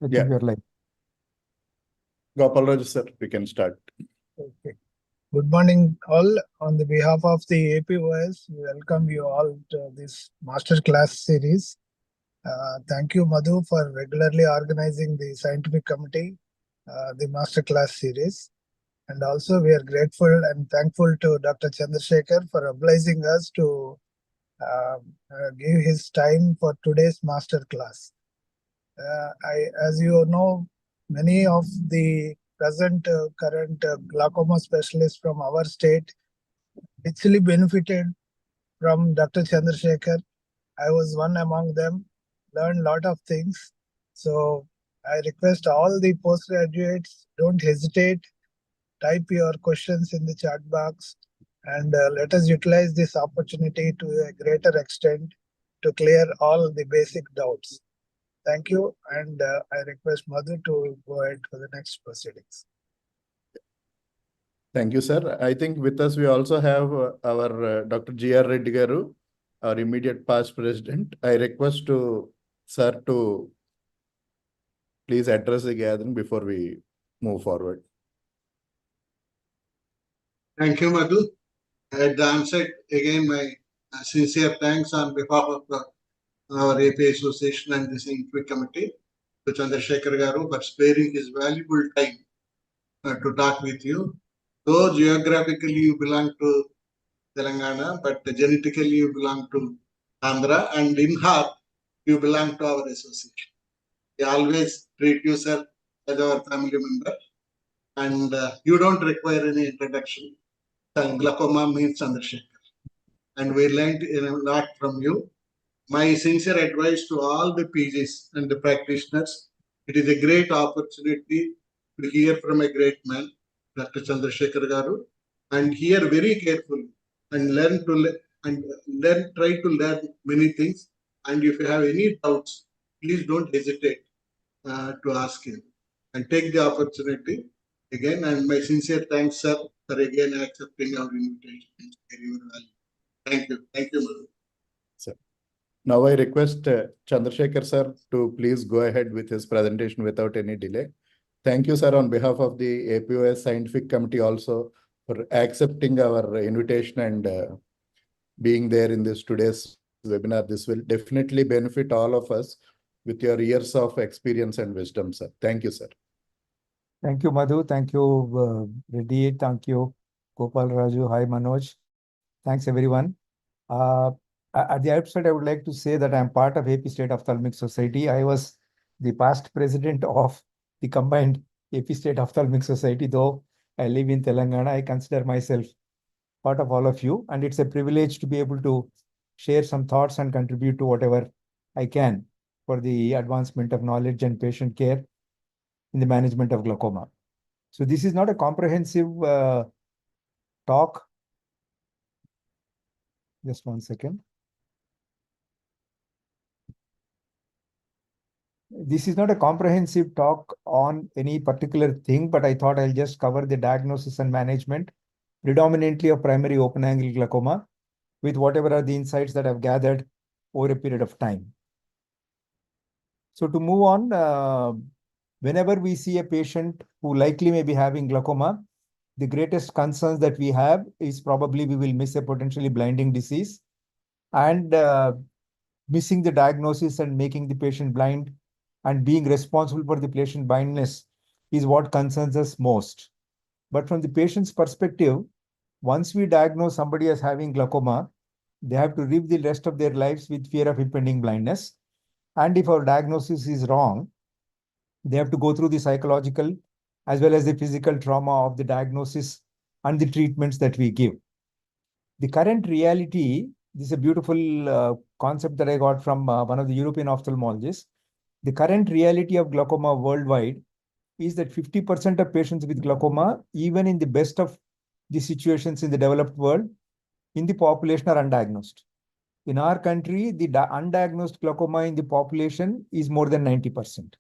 I think Yeah. we are live. Gopal Raju sir, we can start. Okay. Good morning, all. On the behalf of the APOS, we welcome you all to this master class series. Thank you, Madhu, for regularly organizing the scientific committee, the master class series. And also, we are grateful and thankful to Dr. Chandrasekhar for obliging us to give his time for today's master class. As you know, many of the current glaucoma specialists from our state actually benefited from Dr. Chandrasekhar. I was one among them, learned a lot of things. So I request all the postgraduates, don't hesitate, type your questions in the chat box, and let us utilize this opportunity to a greater extent to clear all the basic doubts. Thank you, and I request Madhu to go ahead for the next proceedings. Thank you, sir. I think with us we also have our Dr. G.R. Reddy Garu, our immediate past president. I request sir to please address the gathering before we move forward. Thank you, Madhu. At the onset, again, my sincere thanks on behalf of our AP Association and the Scientific Committee to Chandrasekhar Garu for sparing his valuable time to talk with you. Though geographically you belong to Telangana, but genetically you belong to Andhra, and in heart you belong to our association. We always treat you, sir, as our family member, and you don't require any introduction. Glaucoma means Chandrasekhar, and we learned a lot from you. My sincere advice to all the PGs and the practitioners, it is a great opportunity to hear from a great man, Dr. Chandrasekhar Garu, and hear very carefully and try to learn many things. And if you have any doubts, please don't hesitate to ask him and take the opportunity again. And my sincere thanks, sir, for again accepting our invitation. Thank you. Thank you, Madhu. Sir. Now I request Chandrasekhar sir to please go ahead with his presentation without any delay. Thank you, sir, on behalf of the APOS Scientific Committee also for accepting our invitation and being there in this today's webinar. This will definitely benefit all of us with your years of experience and wisdom, sir. Thank you, sir. Thank you, Madhu. Thank you, Reddy. Thank you, Gopal Raju. Hi, Manoj. Thanks, everyone. At the outset, I would like to say that I'm part of AP State Ophthalmic Society. I was the past president of the combined AP State Ophthalmic Society, though I live in Telangana. I consider myself part of all of you, and it's a privilege to be able to share some thoughts and contribute to whatever I can for the advancement of knowledge and patient care in the management of glaucoma. So this is not a comprehensive talk. Just one second. This is not a comprehensive talk on any particular thing, but I thought I'll just cover the diagnosis and management, predominantly of primary open-angle glaucoma, with whatever are the insights that I've gathered over a period of time. So to move on, whenever we see a patient who likely may be having glaucoma, the greatest concerns that we have is probably we will miss a potentially blinding disease, and missing the diagnosis and making the patient blind and being responsible for the patient blindness is what concerns us most. But from the patient's perspective, once we diagnose somebody as having glaucoma, they have to live the rest of their lives with fear of impending blindness. And if our diagnosis is wrong, they have to go through the psychological as well as the physical trauma of the diagnosis and the treatments that we give. The current reality, this is a beautiful concept that I got from one of the European ophthalmologists. The current reality of glaucoma worldwide is that 50% of patients with glaucoma, even in the best of the situations in the developed world, in the population are undiagnosed. In our country, the undiagnosed glaucoma in the population is more than 90%.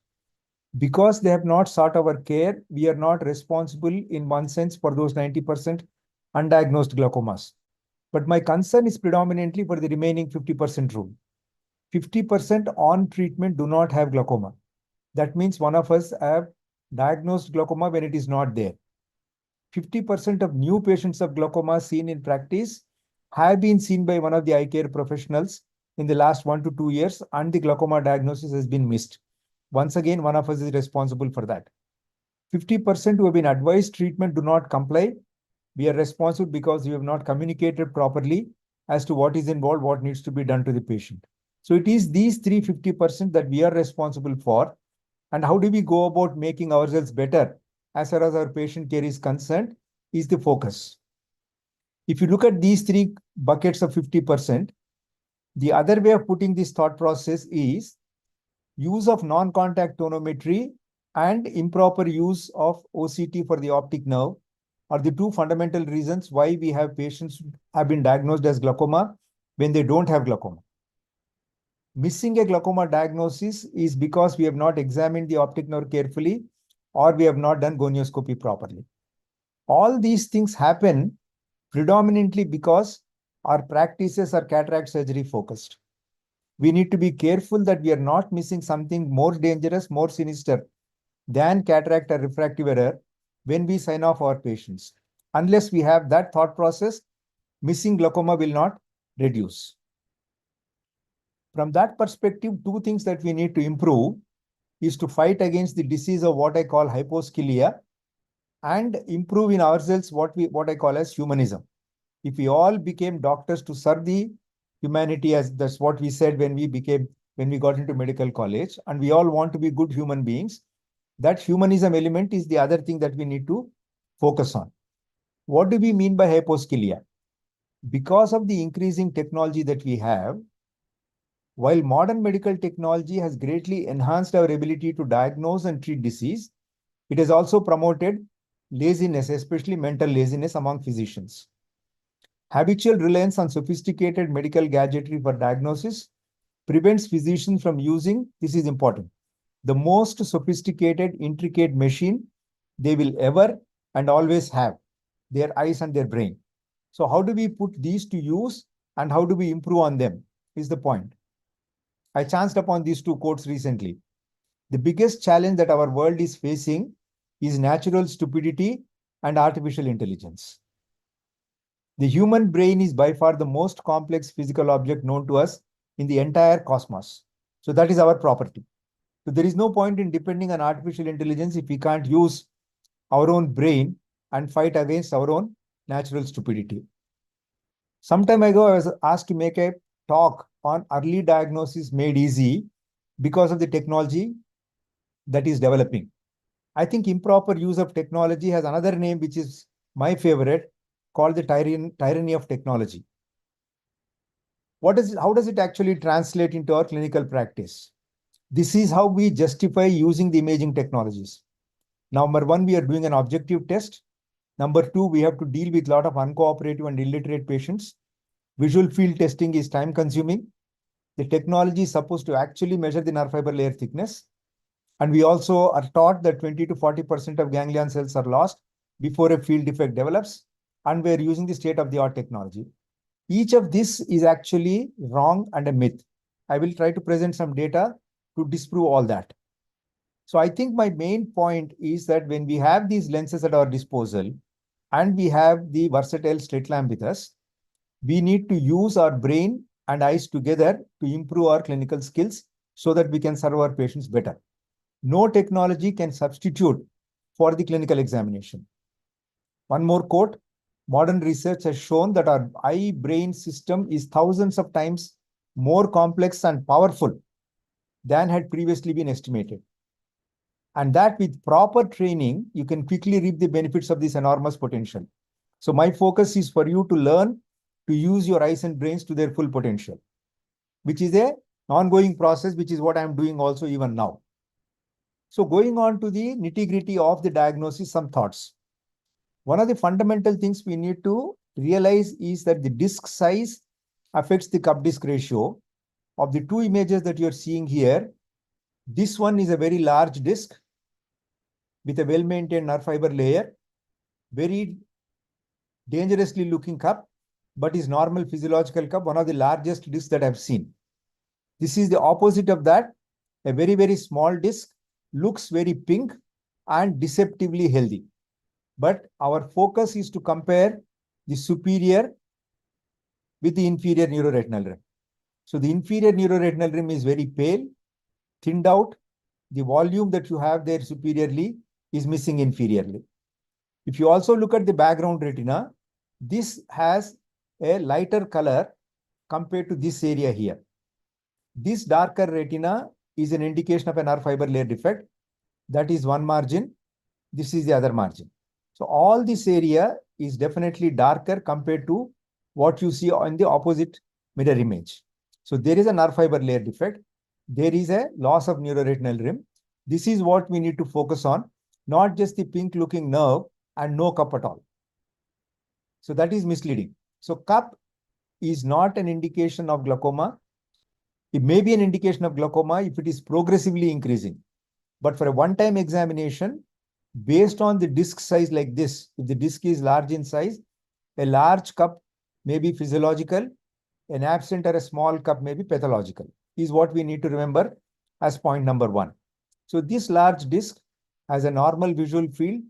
Because they have not sought our care, we are not responsible in one sense for those 90% undiagnosed glaucomas. But my concern is predominantly for the remaining 50% rule. 50% on treatment do not have glaucoma. That means one of us have diagnosed glaucoma when it is not there. 50% of new patients of glaucoma seen in practice have been seen by one of the eye care professionals in the last 1 to 2 years, and the glaucoma diagnosis has been missed. Once again, one of us is responsible for that. 50% who have been advised treatment do not comply. We are responsible because we have not communicated properly as to what is involved, what needs to be done to the patient. So it is these 50% that we are responsible for. And how do we go about making ourselves better as far as our patient care is concerned is the focus. If you look at these 3 buckets of 50%, the other way of putting this thought process is use of non-contact tonometry and improper use of OCT for the optic nerve are the 2 fundamental reasons why we have patients who have been diagnosed as glaucoma when they don't have glaucoma. Missing a glaucoma diagnosis is because we have not examined the optic nerve carefully or we have not done gonioscopy properly. All these things happen predominantly because our practices are cataract surgery focused. We need to be careful that we are not missing something more dangerous, more sinister than cataract or refractive error when we sign off our patients. Unless we have that thought process, missing glaucoma will not reduce. From that perspective, 2 things that we need to improve is to fight against the disease of what I call hyposcilia and improve in ourselves what I call as humanism. If we all became doctors to serve the humanity, as that's what we said when we got into medical college, and we all want to be good human beings, that humanism element is the other thing that we need to focus on. What do we mean by hyposcilia? Because of the increasing technology that we have, while modern medical technology has greatly enhanced our ability to diagnose and treat disease, it has also promoted laziness, especially mental laziness among physicians. Habitual reliance on sophisticated medical gadgetry for diagnosis prevents physicians from using, this is important, the most sophisticated, intricate machine they will ever and always have, their eyes and their brain. So how do we put these to use and how do we improve on them is the point. I chanced upon these 2 quotes recently. The biggest challenge that our world is facing is natural stupidity and artificial intelligence. The human brain is by far the most complex physical object known to us in the entire cosmos. So that is our property. So there is no point in depending on artificial intelligence if we can't use our own brain and fight against our own natural stupidity. Some time ago, I was asked to make a talk on early diagnosis made easy because of the technology that is developing. I think improper use of technology has another name, which is my favorite, called the tyranny of technology. How does it actually translate into our clinical practice? This is how we justify using the imaging technologies. Number 1, we are doing an objective test. Number 2, we have to deal with a lot of uncooperative and illiterate patients. Visual field testing is time consuming. The technology is supposed to actually measure the nerve fiber layer thickness. And we also are taught that 20 to 40% of ganglion cells are lost before a field defect develops. And we're using the state-of-the-art technology. Each of this is actually wrong and a myth. I will try to present some data to disprove all that. So I think my main point is that when we have these lenses at our disposal and we have the versatile slit lamp with us, we need to use our brain and eyes together to improve our clinical skills so that we can serve our patients better. No technology can substitute for the clinical examination. One more quote. Modern research has shown that our eye-brain system is thousands of times more complex and powerful than had previously been estimated. And that with proper training, you can quickly reap the benefits of this enormous potential. So my focus is for you to learn to use your eyes and brains to their full potential, which is an ongoing process, which is what I'm doing also even now. So going on to the nitty-gritty of the diagnosis, some thoughts. One of the fundamental things we need to realize is that the disc size affects the cup-disc ratio. Of the 2 images that you're seeing here, this one is a very large disc with a well-maintained nerve fiber layer, very dangerously looking cup, but is normal physiological cup, one of the largest discs that I've seen. This is the opposite of that, a very, very small disc looks very pink and deceptively healthy. But our focus is to compare the superior with the inferior neuroretinal rim. So the inferior neuroretinal rim is very pale, thinned out. The volume that you have there superiorly is missing inferiorly. If you also look at the background retina, this has a lighter color compared to this area here. This darker retina is an indication of a nerve fiber layer defect. That is one margin. This is the other margin. So all this area is definitely darker compared to what you see on the opposite mirror image. So there is a nerve fiber layer defect. There is a loss of neuroretinal rim. This is what we need to focus on, not just the pink looking nerve and no cup at all. So that is misleading. So cup is not an indication of glaucoma. It may be an indication of glaucoma if it is progressively increasing. But for a one-time examination, based on the disc size like this, if the disc is large in size, a large cup may be physiological, an absent or a small cup may be pathological, is what we need to remember as point number one. So this large disc has a normal visual field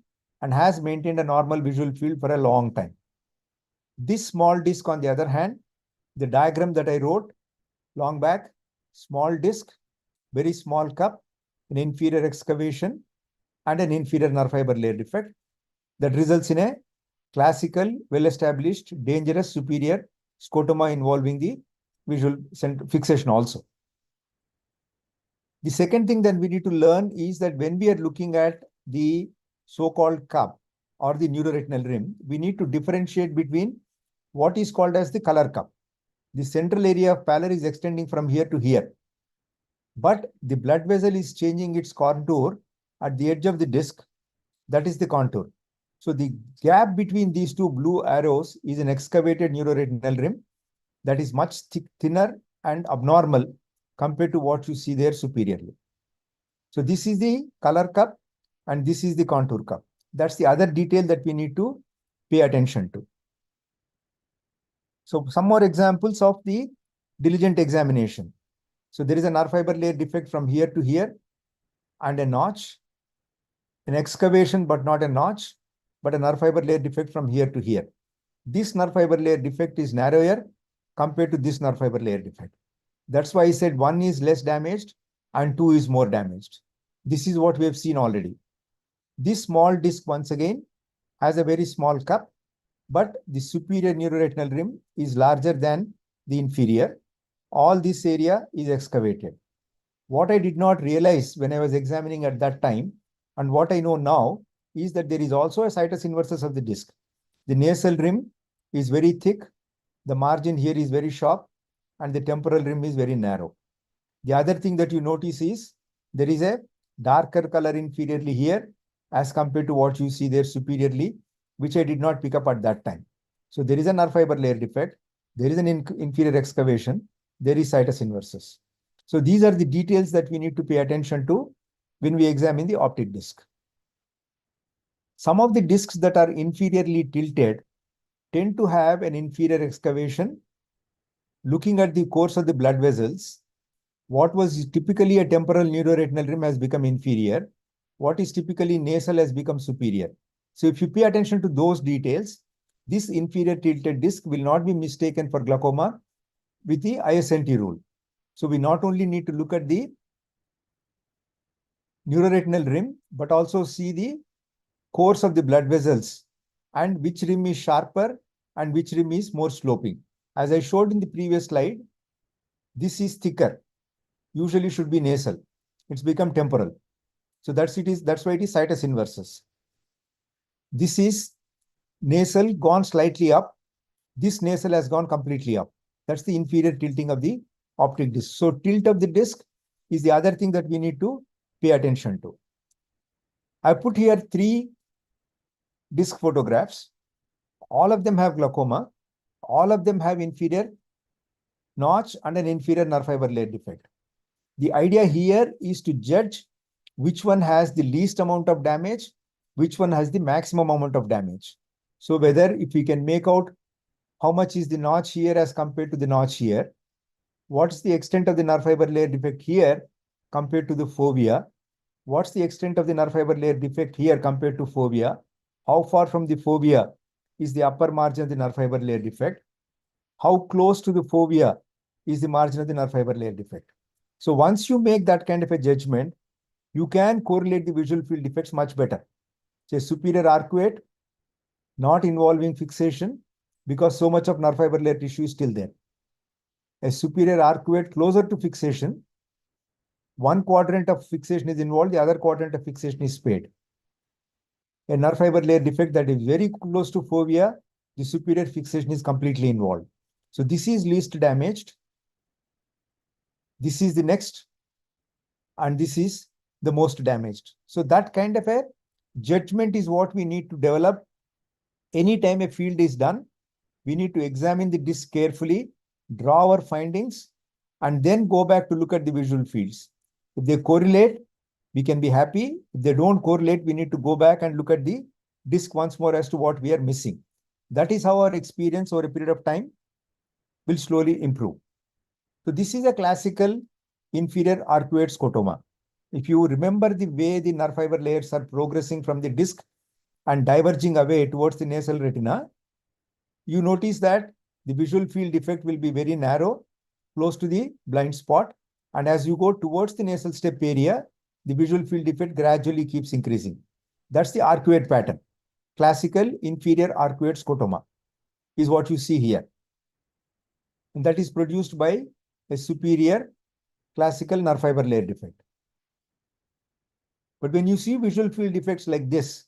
and has maintained a normal visual field for a long time. This small disc, on the other hand, the diagram that I wrote long back, small disc, very small cup, an inferior excavation, and an inferior nerve fiber layer defect that results in a classical, well-established, dangerous superior scotoma involving the visual fixation also. The second thing that we need to learn is that when we are looking at the so-called cup or the neuroretinal rim, we need to differentiate between what is called as the color cup. The central area of pallor is extending from here to here, but the blood vessel is changing its contour at the edge of the disc. That is the contour. So the gap between these two blue arrows is an excavated neuroretinal rim that is much thinner and abnormal compared to what you see there superiorly. So this is the color cup and this is the contour cup. That's the other detail that we need to pay attention to. So some more examples of the diligent examination. So there is a nerve fiber layer defect from here to here and a notch, an excavation but not a notch, but a nerve fiber layer defect from here to here. This nerve fiber layer defect is narrower compared to this nerve fiber layer defect. That's why I said 1 is less damaged and 2 is more damaged. This is what we have seen already. This small disc once again has a very small cup, but the superior neuroretinal rim is larger than the inferior. All this area is excavated. What I did not realize when I was examining at that time, and what I know now, is that there is also a situs inversus of the disc. The nasal rim is very thick, the margin here is very sharp, and the temporal rim is very narrow. The other thing that you notice is there is a darker color inferiorly here as compared to what you see there superiorly, which I did not pick up at that time. So there is a nerve fiber layer defect, there is an inferior excavation, there is situs inversus. So these are the details that we need to pay attention to when we examine the optic disc. Some of the discs that are inferiorly tilted tend to have an inferior excavation. Looking at the course of the blood vessels, what was typically a temporal neuroretinal rim has become inferior. What is typically nasal has become superior. So if you pay attention to those details, this inferior tilted disc will not be mistaken for glaucoma with the ISNT rule. So we not only need to look at the neuroretinal rim, but also see the course of the blood vessels and which rim is sharper and which rim is more sloping. As I showed in the previous slide, this is thicker. Usually should be nasal. It's become temporal. So that's why it is situs inversus. This is nasal gone slightly up. This nasal has gone completely up. That's the inferior tilting of the optic disc. So tilt of the disc is the other thing that we need to pay attention to. I put here 3 disc photographs. All of them have glaucoma. All of them have inferior notch and an inferior nerve fiber layer defect. The idea here is to judge which one has the least amount of damage, which one has the maximum amount of damage. So whether if we can make out how much is the notch here as compared to the notch here, what's the extent of the nerve fiber layer defect here compared to the fovea, What's the extent of the nerve fiber layer defect here compared to fovea? How far from the fovea is the upper margin of the nerve fiber layer defect? How close to the fovea is the margin of the nerve fiber layer defect? So once you make that kind of a judgment, you can correlate the visual field defects much better. Say superior arcuate, not involving fixation because so much of nerve fiber layer tissue is still there. A superior arcuate closer to fixation, one quadrant of fixation is involved, the other quadrant of fixation is spared. A nerve fiber layer defect that is very close to fovea, the superior fixation is completely involved. So this is least damaged. This is the next, and this is the most damaged. So that kind of a judgment is what we need to develop. Anytime a field is done, we need to examine the disc carefully, draw our findings, and then go back to look at the visual fields. If they correlate, we can be happy. If they don't correlate, we need to go back and look at the disc once more as to what we are missing. That is how our experience over a period of time will slowly improve. So this is a classical inferior arcuate scotoma. If you remember the way the nerve fiber layers are progressing from the disc and diverging away towards the nasal retina, you notice that the visual field defect will be very narrow, close to the blind spot. And as you go towards the nasal step area, the visual field defect gradually keeps increasing. That's the arcuate pattern. Classical inferior arcuate scotoma is what you see here. And that is produced by a superior classical nerve fiber layer defect. But when you see visual field defects like this,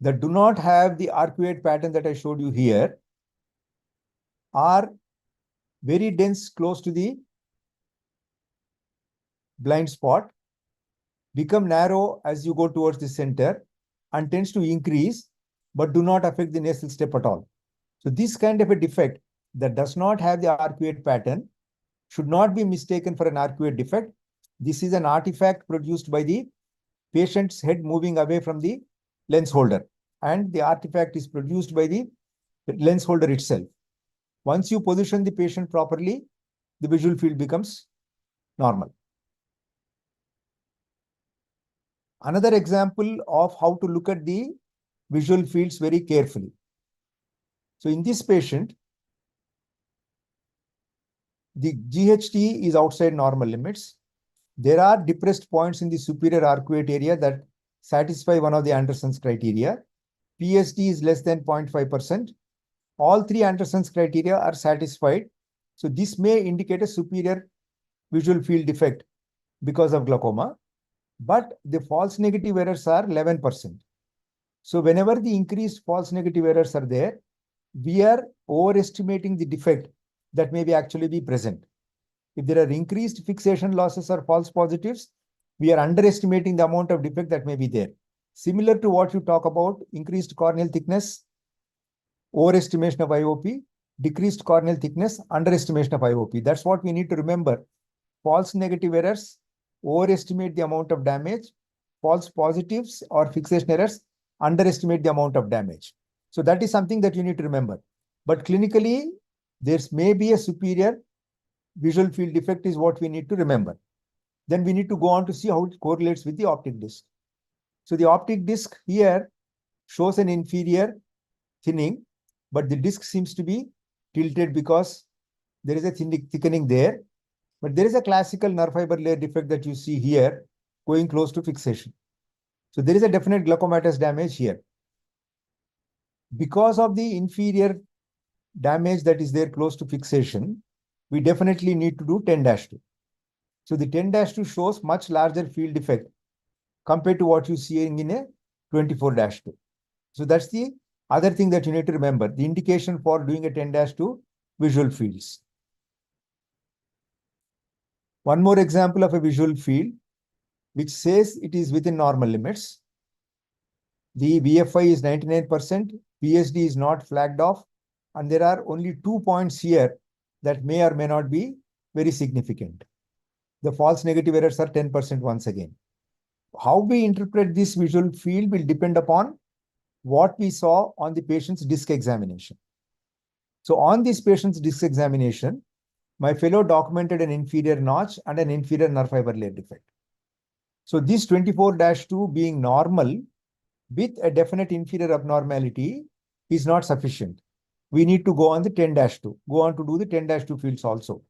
that do not have the arcuate pattern that I showed you here, are very dense close to the blind spot, become narrow as you go towards the center, and tends to increase, but do not affect the nasal step at all. So this kind of a defect that does not have the arcuate pattern should not be mistaken for an arcuate defect. This is an artifact produced by the patient's head moving away from the lens holder, and the artifact is produced by the lens holder itself. Once you position the patient properly, the visual field becomes normal. Another example of how to look at the visual fields very carefully. So in this patient, the GHT is outside normal limits. There are depressed points in the superior arcuate area that satisfy one of the Anderson's criteria. PSD is less than 0.5%. All three Anderson's criteria are satisfied. So this may indicate a superior visual field defect because of glaucoma, but the false negative errors are 11%. So whenever the increased false negative errors are there, we are overestimating the defect that may actually be present. If there are increased fixation losses or false positives, we are underestimating the amount of defect that may be there. Similar to what you talk about, increased corneal thickness, overestimation of IOP, decreased corneal thickness, underestimation of IOP. That's what we need to remember. False negative errors overestimate the amount of damage. False positives or fixation errors underestimate the amount of damage. So that is something that you need to remember. But clinically, there may be a superior visual field defect is what we need to remember. Then we need to go on to see how it correlates with the optic disc. So the optic disc here shows an inferior thinning, but the disc seems to be tilted because there is a thickening there. But there is a classical nerve fiber layer defect that you see here going close to fixation. So there is a definite glaucomatous damage here. Because of the inferior damage that is there close to fixation, we definitely need to do 10-2. So the 10-2 shows much larger field defect compared to what you see in a 24-2. So that's the other thing that you need to remember, the indication for doing a 10-2 visual fields. One more example of a visual field which says it is within normal limits. The VFI is 99%, PSD is not flagged off, and there are only 2 points here that may or may not be very significant. The false negative errors are 10% once again. How we interpret this visual field will depend upon what we saw on the patient's disc examination. So on this patient's disc examination, my fellow documented an inferior notch and an inferior nerve fiber layer defect. So this 24-2 being normal with a definite inferior abnormality is not sufficient. We need to go on the 10-2, go on to do the 10-2 fields also.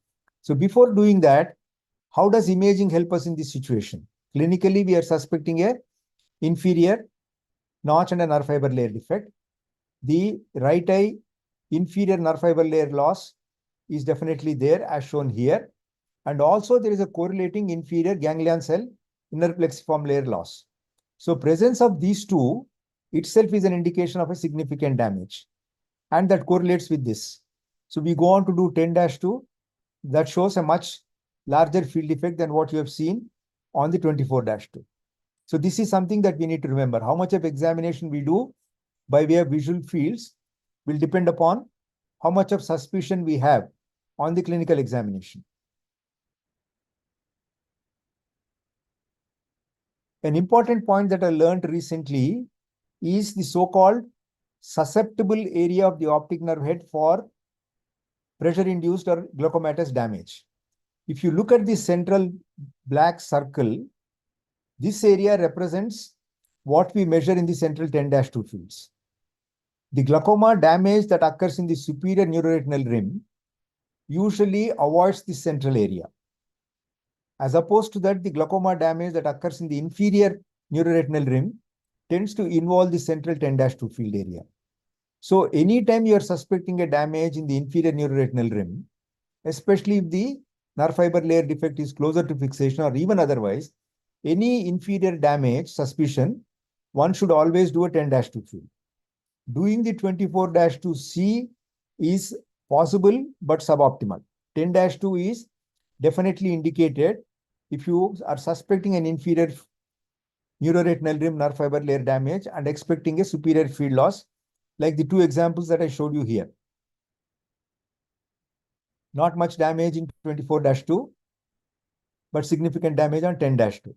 So before doing that, how does imaging help us in this situation? Clinically, we are suspecting a inferior notch and a nerve fiber layer defect. The right eye inferior nerve fiber layer loss is definitely there as shown here. And also there is a correlating inferior ganglion cell inner plexiform layer loss. So presence of these two itself is an indication of a significant damage. And that correlates with this. So we go on to do 10-2. That shows a much larger field effect than what you have seen on the 24-2. So this is something that we need to remember. How much of examination we do by way of visual fields will depend upon how much of suspicion we have on the clinical examination. An important point that I learned recently is the so-called susceptible area of the optic nerve head for pressure-induced or glaucomatous damage. If you look at the central black circle, this area represents what we measure in the central 10-2 fields. The glaucoma damage that occurs in the superior neuroretinal rim usually avoids the central area. As opposed to that, the glaucoma damage that occurs in the inferior neuroretinal rim tends to involve the central 10-2 field area. So anytime you are suspecting a damage in the inferior neuroretinal rim, especially if the nerve fiber layer defect is closer to fixation or even otherwise, any inferior damage suspicion, one should always do a 10-2 field. Doing the 24-2C is possible but suboptimal. 10-2 is definitely indicated if you are suspecting an inferior neuroretinal rim nerve fiber layer damage and expecting a superior field loss, like the two examples that I showed you here. Not much damage in 24-2, but significant damage on 10-2.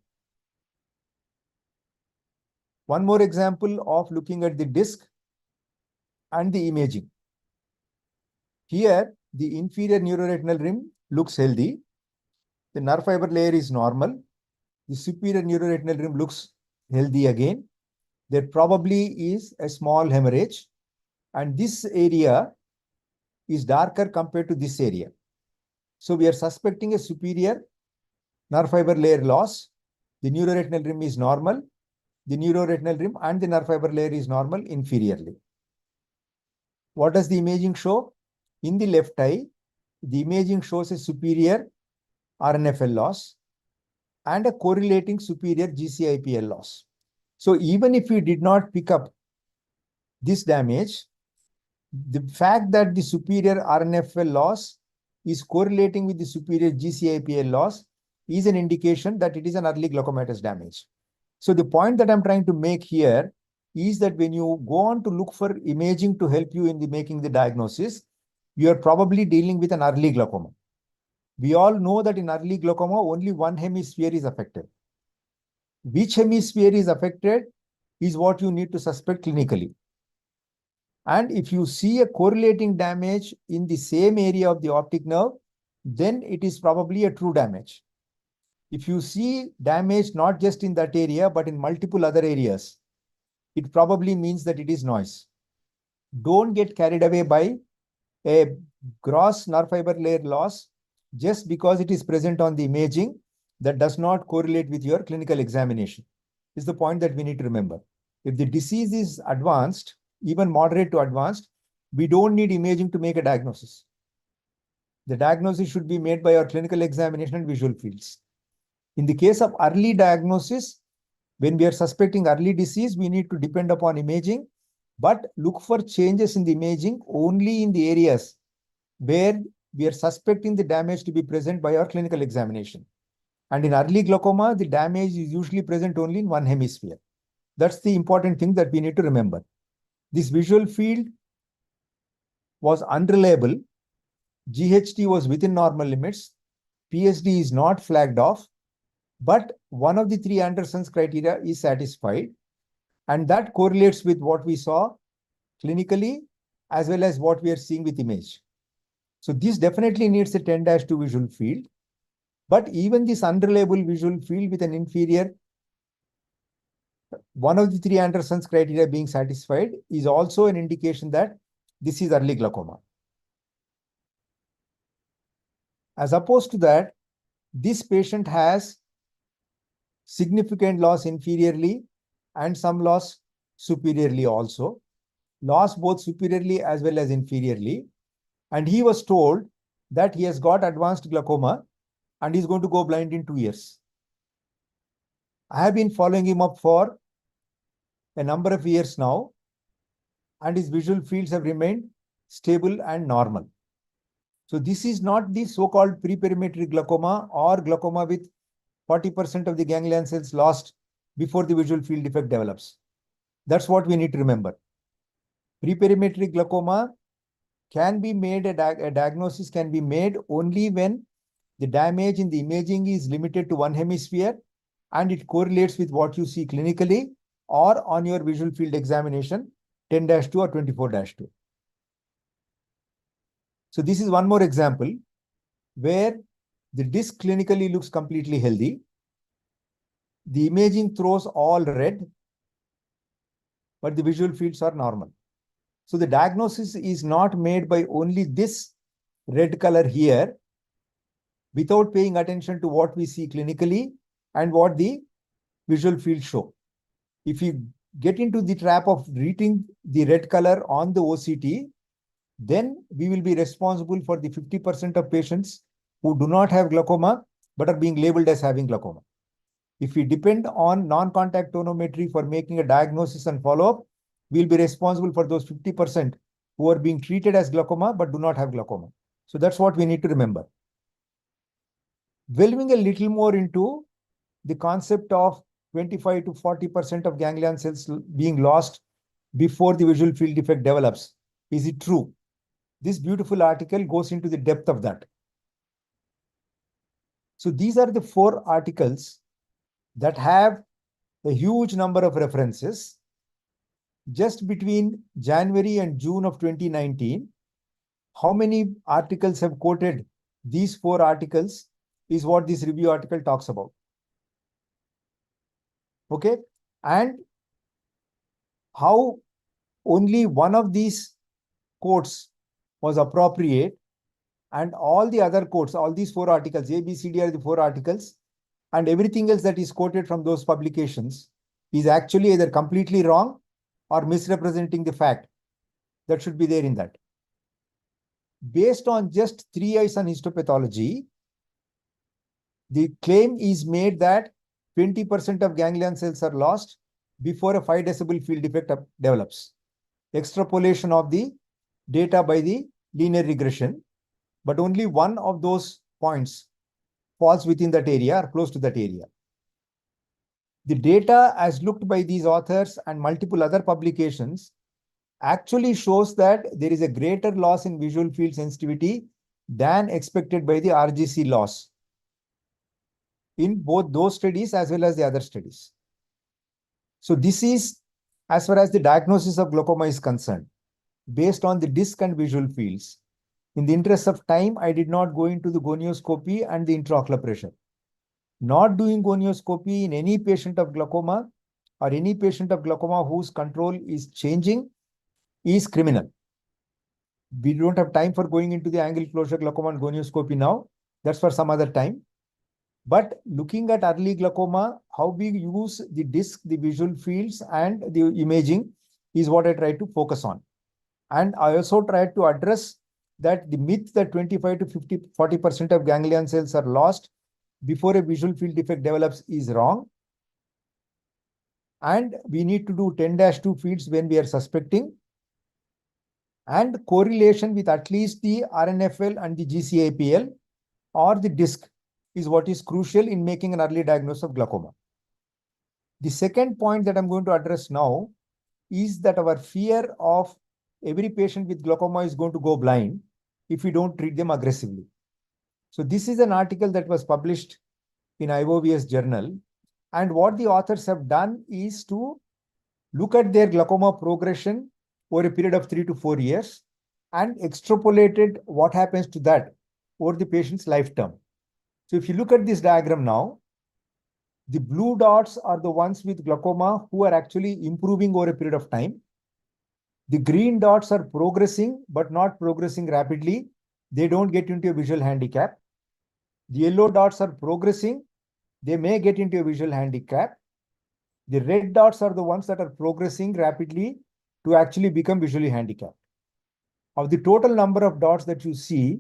One more example of looking at the disc and the imaging. Here, the inferior neuroretinal rim looks healthy. The nerve fiber layer is normal. The superior neuroretinal rim looks healthy again. There probably is a small hemorrhage, and this area is darker compared to this area. So we are suspecting a superior nerve fiber layer loss. The neuroretinal rim is normal. The neuroretinal rim and the nerve fiber layer is normal inferiorly. What does the imaging show? In the left eye, the imaging shows a superior RNFL loss and a correlating superior GCIPL loss. So even if we did not pick up this damage, the fact that the superior RNFL loss is correlating with the superior GCIPL loss is an indication that it is an early glaucomatous damage. So the point that I'm trying to make here is that when you go on to look for imaging to help you in making the diagnosis, you are probably dealing with an early glaucoma. We all know that in early glaucoma, only one hemisphere is affected. Which hemisphere is affected is what you need to suspect clinically. And if you see a correlating damage in the same area of the optic nerve, then it is probably a true damage. If you see damage not just in that area, but in multiple other areas, it probably means that it is noise. Don't get carried away by a gross nerve fiber layer loss just because it is present on the imaging that does not correlate with your clinical examination. Is the point that we need to remember. If the disease is advanced, even moderate to advanced, we don't need imaging to make a diagnosis. The diagnosis should be made by our clinical examination and visual fields. In the case of early diagnosis, when we are suspecting early disease, we need to depend upon imaging, but look for changes in the imaging only in the areas where we are suspecting the damage to be present by our clinical examination. And in early glaucoma, the damage is usually present only in one hemisphere. That's the important thing that we need to remember. This visual field was unreliable. GHT was within normal limits. PSD is not flagged off, but one of the three Anderson's criteria is satisfied. And that correlates with what we saw clinically as well as what we are seeing with image. So this definitely needs a 10-2 visual field. But even this unreliable visual field with an inferior one of the three Anderson's criteria being satisfied is also an indication that this is early glaucoma. As opposed to that, this patient has significant loss inferiorly and some loss superiorly also, loss both superiorly as well as inferiorly. And he was told that he has got advanced glaucoma and he's going to go blind in 2 years. I have been following him up for a number of years now, and his visual fields have remained stable and normal. So this is not the so-called preperimetry glaucoma or glaucoma with 40% of the ganglion cells lost before the visual field defect develops. That's what we need to remember. Preperimetry glaucoma can be made, a diagnosis can be made only when the damage in the imaging is limited to one hemisphere and it correlates with what you see clinically or on your visual field examination 10-2 or 24-2. So this is one more example where the disc clinically looks completely healthy. The imaging throws all red, but the visual fields are normal. So the diagnosis is not made by only this red color here without paying attention to what we see clinically and what the visual fields show. If you get into the trap of reading the red color on the OCT, then we will be responsible for the 50% of patients who do not have glaucoma but are being labeled as having glaucoma. If we depend on non-contact tonometry for making a diagnosis and follow-up, we'll be responsible for those 50% who are being treated as glaucoma but do not have glaucoma. So that's what we need to remember. Delving a little more into the concept of 25 to 40% of ganglion cells being lost before the visual field defect develops. Is it true? This beautiful article goes into the depth of that. So these are the 4 articles that have a huge number of references. Just between January and June of 2019, how many articles have quoted these 4 articles is what this review article talks about. Okay, and how only one of these quotes was appropriate and all the other quotes, all these 4 articles, A, B, C, D are the 4 articles, and everything else that is quoted from those publications is actually either completely wrong or misrepresenting the fact that should be there in that. Based on just 3 eyes on histopathology, the claim is made that 20% of ganglion cells are lost before a 5 decibel field defect develops. Extrapolation of the data by the linear regression, but only one of those points falls within that area or close to that area. The data as looked by these authors and multiple other publications actually shows that there is a greater loss in visual field sensitivity than expected by the RGC loss in both those studies as well as the other studies. So this is as far as the diagnosis of glaucoma is concerned, based on the disc and visual fields. In the interest of time, I did not go into the gonioscopy and the intraocular pressure. Not doing gonioscopy in any patient of glaucoma or any patient of glaucoma whose control is changing is criminal. We don't have time for going into the angle closure glaucoma and gonioscopy now. That's for some other time. But looking at early glaucoma, how we use the disc, the visual fields, and the imaging is what I try to focus on. And I also try to address that the myth that 25 to 40% of ganglion cells are lost before a visual field defect develops is wrong. And we need to do 10-2 fields when we are suspecting. And correlation with at least the RNFL and the GCAPL or the disc is what is crucial in making an early diagnosis of glaucoma. The second point that I'm going to address now is that our fear of every patient with glaucoma is going to go blind if we don't treat them aggressively. So this is an article that was published in IOVS journal. And what the authors have done is to look at their glaucoma progression over a period of 3 to 4 years and extrapolated what happens to that over the patient's lifetime. So if you look at this diagram now, The blue dots are the ones with glaucoma who are actually improving over a period of time. The green dots are progressing, but not progressing rapidly. They don't get into a visual handicap. The yellow dots are progressing. They may get into a visual handicap. The red dots are the ones that are progressing rapidly to actually become visually handicapped. Of the total number of dots that you see,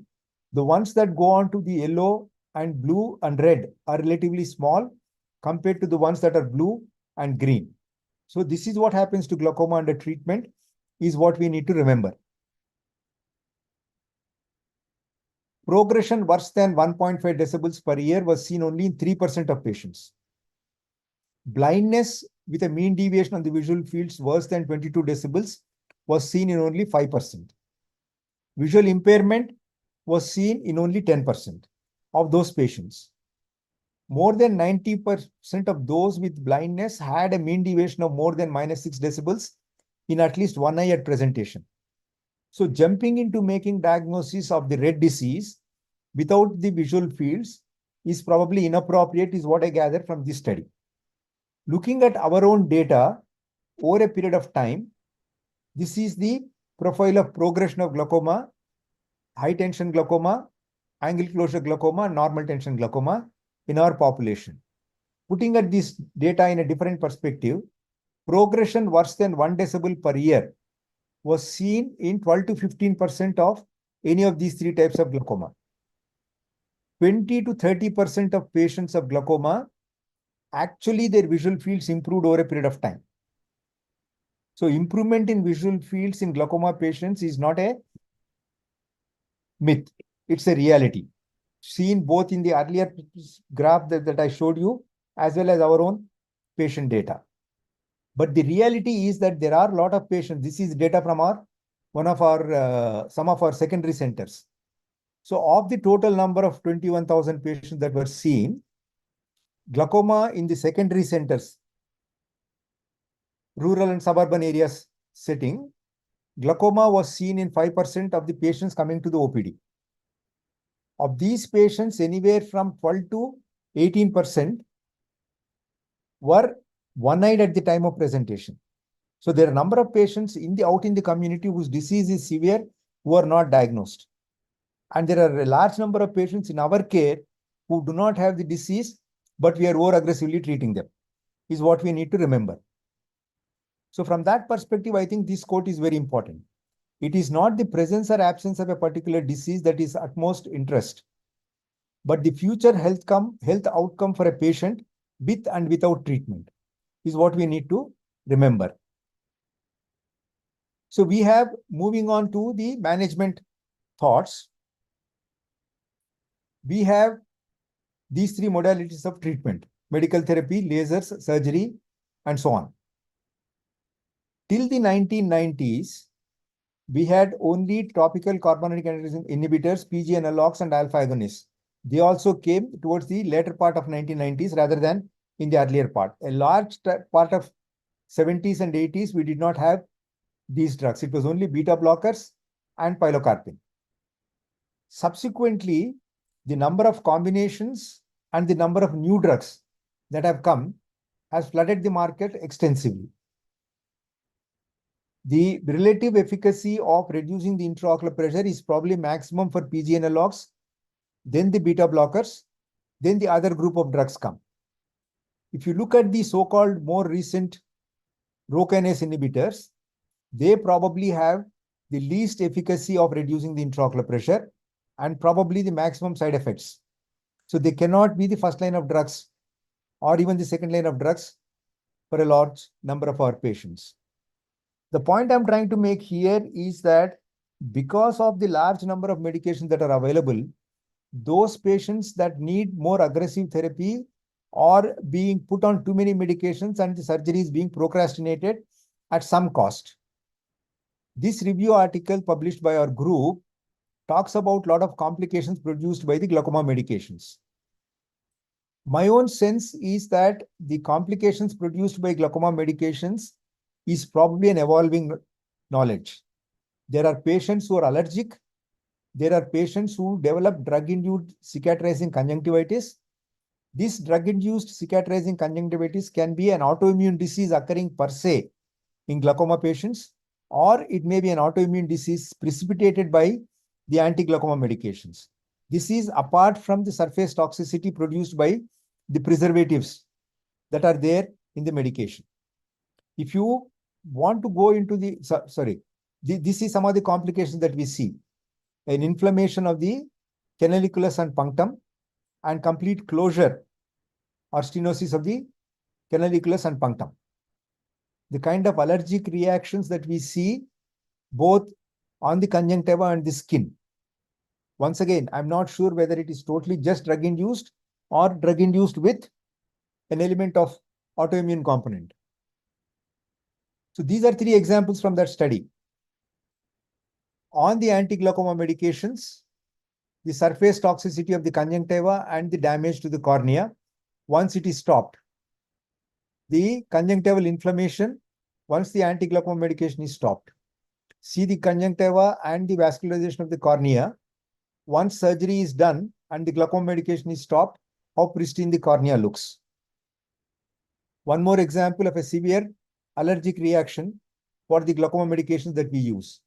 the ones that go on to the yellow and blue and red are relatively small compared to the ones that are blue and green. So this is what happens to glaucoma under treatment, is what we need to remember. Progression worse than 1.5 decibels per year was seen only in 3% of patients. Blindness with a mean deviation on the visual fields worse than 22 decibels was seen in only 5%. Visual impairment was seen in only 10% of those patients. More than 90% of those with blindness had a mean deviation of more than -6 decibels in at least one eye at presentation. So jumping into making diagnosis of the red disease without the visual fields is probably inappropriate, is what I gather from this study. Looking at our own data over a period of time, this is the profile of progression of glaucoma, high tension glaucoma, angle closure glaucoma, normal tension glaucoma in our population. Putting at this data in a different perspective, progression worse than 1 decibel per year was seen in 12 to 15% of any of these three types of glaucoma. 20 to 30% of patients of glaucoma, actually their visual fields improved over a period of time. So improvement in visual fields in glaucoma patients is not a myth, it's a reality. Seen both in the earlier graph that I showed you, as well as our own patient data. But the reality is that there are a lot of patients. This is data from some of our secondary centers. So of the total number of 21,000 patients that were seen, glaucoma in the secondary centers, rural and suburban areas setting, glaucoma was seen in 5% of the patients coming to the OPD. Of these patients, anywhere from 12 to 18% were one-eyed at the time of presentation. So there are a number of patients out in the community whose disease is severe who are not diagnosed. And there are a large number of patients in our care who do not have the disease, but we are more aggressively treating them, is what we need to remember. So from that perspective, I think this quote is very important. It is not the presence or absence of a particular disease that is utmost interest, but the future health outcome for a patient with and without treatment is what we need to remember. So we have, moving on to the management thoughts, we have these three modalities of treatment: medical therapy, lasers, surgery, and so on. Till the 1990s, we had only topical carbonic antagonism inhibitors, PG analogs, and alpha agonists. They also came towards the later part of 1990s rather than in the earlier part. A large part of 70s and 80s, we did not have these drugs. It was only beta blockers and pilocarpine. Subsequently, the number of combinations and the number of new drugs that have come has flooded the market extensively. The relative efficacy of reducing the intraocular pressure is probably maximum for PG analogs, then the beta blockers, then the other group of drugs come. If you look at the so-called more recent Rho kinase inhibitors, they probably have the least efficacy of reducing the intraocular pressure and probably the maximum side effects. So they cannot be the first line of drugs or even the second line of drugs for a large number of our patients. The point I'm trying to make here is that because of the large number of medications that are available, those patients that need more aggressive therapy are being put on too many medications and the surgery is being procrastinated at some cost. This review article published by our group talks about a lot of complications produced by the glaucoma medications. My own sense is that the complications produced by glaucoma medications is probably an evolving knowledge. There are patients who are allergic. There are patients who develop drug-induced cicatrizing conjunctivitis. This drug-induced cicatrizing conjunctivitis can be an autoimmune disease occurring per se in glaucoma patients, or it may be an autoimmune disease precipitated by the anti-glaucoma medications. This is apart from the surface toxicity produced by the preservatives that are there in the medication. If you want to go into the, this is some of the complications that we see. An inflammation of the canaliculus and punctum and complete closure or stenosis of the canaliculus and punctum. The kind of allergic reactions that we see both on the conjunctiva and the skin. Once again, I'm not sure whether it is totally just drug-induced or drug-induced with an element of autoimmune component. So these are 3 examples from that study. On the anti-glaucoma medications, the surface toxicity of the conjunctiva and the damage to the cornea, once it is stopped. The conjunctival inflammation, once the anti-glaucoma medication is stopped. See the conjunctiva and the vascularization of the cornea. Once surgery is done and the glaucoma medication is stopped, how pristine the cornea looks. One more example of a severe allergic reaction for the glaucoma medications that we use.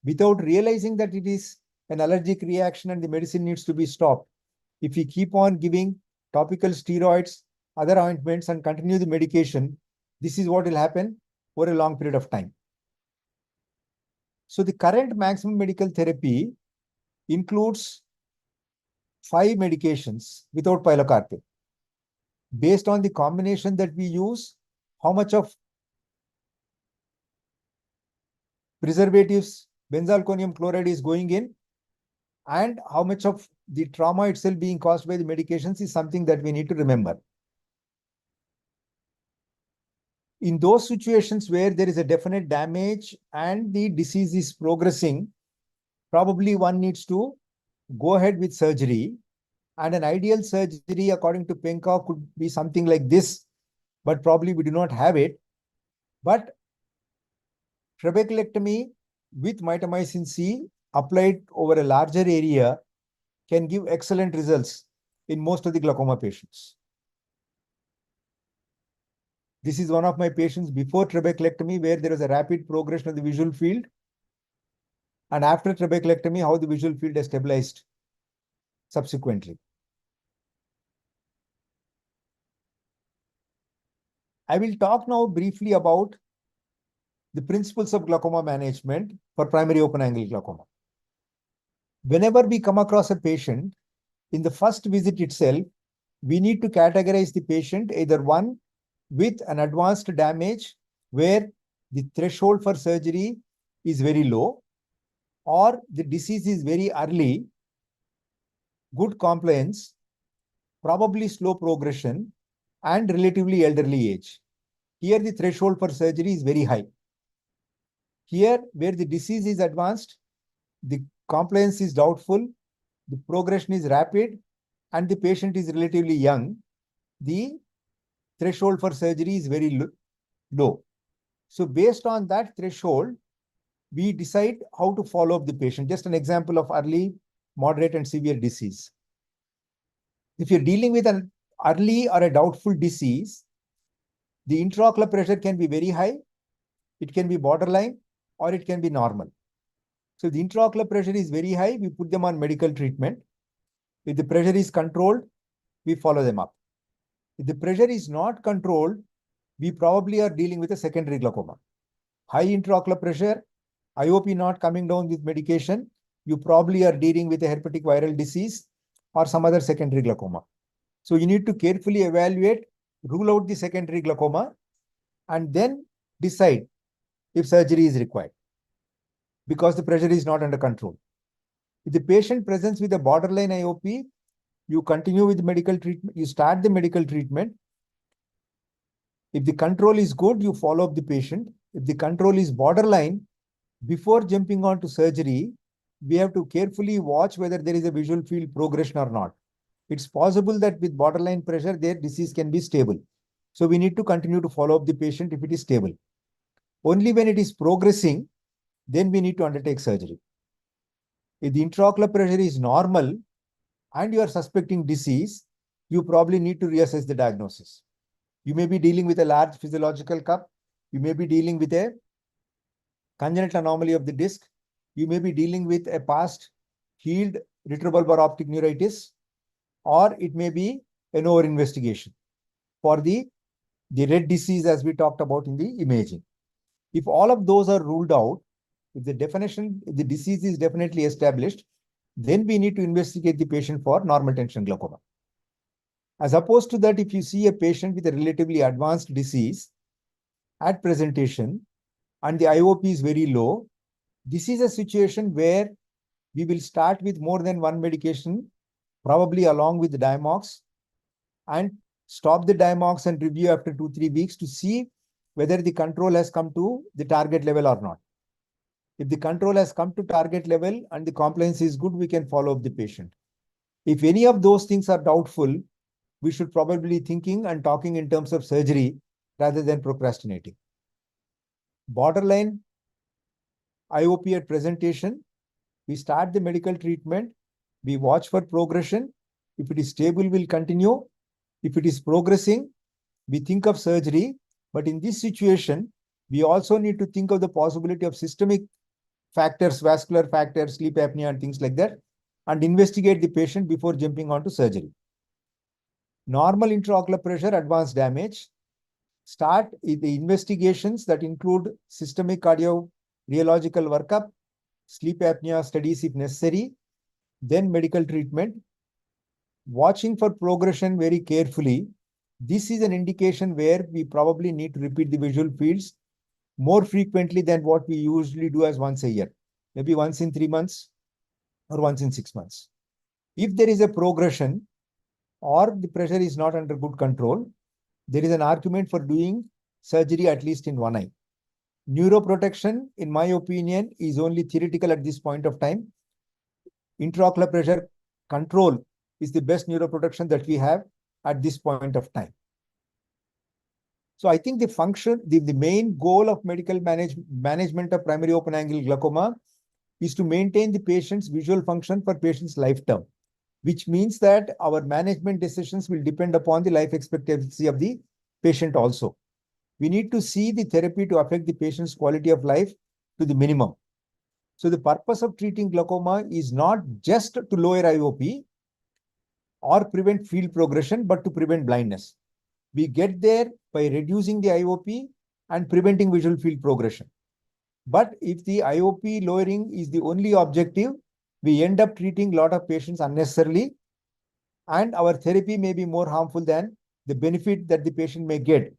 Without realizing that it is an allergic reaction and the medicine needs to be stopped, if we keep on giving topical steroids, other ointments, and continue the medication, this is what will happen for a long period of time. So the current maximum medical therapy includes 5 medications without pilocarpine. Based on the combination that we use, how much of preservatives, benzalkonium chloride is going in, and how much of the trauma itself being caused by the medications is something that we need to remember. In those situations where there is a definite damage and the disease is progressing, probably one needs to go ahead with surgery. And an ideal surgery, according to Penkow, could be something like this, but probably we do not have it. But trabeculectomy with mitomycin C applied over a larger area can give excellent results in most of the glaucoma patients. This is one of my patients before trabeculectomy, where there was a rapid progression of the visual field. And after trabeculectomy, how the visual field has stabilized subsequently. I will talk now briefly about the principles of glaucoma management for primary open-angle glaucoma. Whenever we come across a patient, in the first visit itself, we need to categorize the patient either one with an advanced damage where the threshold for surgery is very low, or the disease is very early, good compliance, probably slow progression, and relatively elderly age. Here the threshold for surgery is very high. Here, where the disease is advanced, the compliance is doubtful, the progression is rapid, and the patient is relatively young, the threshold for surgery is very low. So based on that threshold, we decide how to follow up the patient. Just an example of early, moderate, and severe disease. If you're dealing with an early or a doubtful disease, the intraocular pressure can be very high, it can be borderline, or it can be normal. So if the intraocular pressure is very high, we put them on medical treatment. If the pressure is controlled, we follow them up. If the pressure is not controlled, we probably are dealing with a secondary glaucoma. High intraocular pressure, IOP not coming down with medication, you probably are dealing with a herpetic viral disease or some other secondary glaucoma. So you need to carefully evaluate, rule out the secondary glaucoma, and then decide if surgery is required, because the pressure is not under control. If the patient presents with a borderline IOP, you continue with medical treatment, you start the medical treatment. If the control is good, you follow up the patient. If the control is borderline, before jumping on to surgery, we have to carefully watch whether there is a visual field progression or not. It's possible that with borderline pressure, their disease can be stable. So we need to continue to follow up the patient if it is stable. Only when it is progressing, then we need to undertake surgery. If the intraocular pressure is normal and you are suspecting disease, you probably need to reassess the diagnosis. You may be dealing with a large physiological cup. You may be dealing with a congenital anomaly of the disc. You may be dealing with a past healed retrobulbar optic neuritis, or it may be an over-investigation for the red disease as we talked about in the imaging. If all of those are ruled out, if the disease is definitely established, then we need to investigate the patient for normal tension glaucoma. As opposed to that, if you see a patient with a relatively advanced disease at presentation and the IOP is very low, this is a situation where we will start with more than one medication, probably along with the Diamox, and stop the Diamox and review after 2-3 weeks to see whether the control has come to the target level or not. If the control has come to target level and the compliance is good, we can follow up the patient. If any of those things are doubtful, we should probably be thinking and talking in terms of surgery rather than procrastinating. Borderline IOP at presentation, we start the medical treatment, we watch for progression. If it is stable, we'll continue. If it is progressing, we think of surgery. But in this situation, we also need to think of the possibility of systemic factors, vascular factors, sleep apnea, and things like that, and investigate the patient before jumping onto surgery. Normal intraocular pressure, advanced damage. Start the investigations that include systemic cardiological workup, sleep apnea studies if necessary, then medical treatment. Watching for progression very carefully. This is an indication where we probably need to repeat the visual fields more frequently than what we usually do as once a year, maybe once in 3 months or once in 6 months. If there is a progression or the pressure is not under good control, there is an argument for doing surgery at least in one eye. Neuroprotection, in my opinion, is only theoretical at this point of time. Intraocular pressure control is the best neuroprotection that we have at this point of time. So I think the main goal of medical management of primary open angle glaucoma is to maintain the patient's visual function for patient's lifetime, which means that our management decisions will depend upon the life expectancy of the patient also. We need to see the therapy to affect the patient's quality of life to the minimum. So the purpose of treating glaucoma is not just to lower IOP or prevent field progression, but to prevent blindness. We get there by reducing the IOP and preventing visual field progression. But if the IOP lowering is the only objective, we end up treating a lot of patients unnecessarily, and our therapy may be more harmful than the benefit that the patient may get,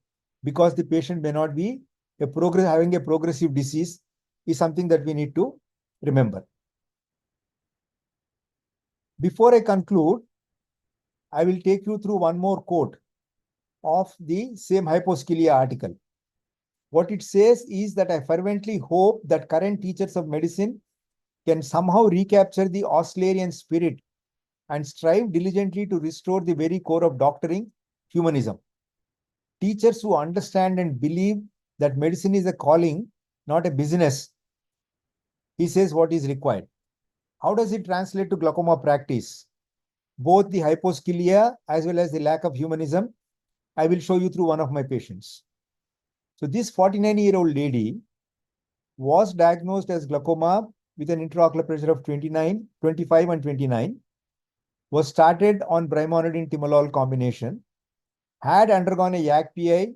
because the patient may not be having a progressive disease is something that we need to remember. Before I conclude, I will take you through one more quote of the same hyposcilia article. What it says is that I fervently hope that current teachers of medicine can somehow recapture the Oslerian spirit and strive diligently to restore the very core of doctoring, humanism. Teachers who understand and believe that medicine is a calling, not a business, he says what is required. How does it translate to glaucoma practice? Both the hyposcilia as well as the lack of humanism, I will show you through one of my patients. So this 49-year-old lady was diagnosed as glaucoma with an intraocular pressure of 25 and 29, was started on brimonidine timolol combination, had undergone a YAG-PI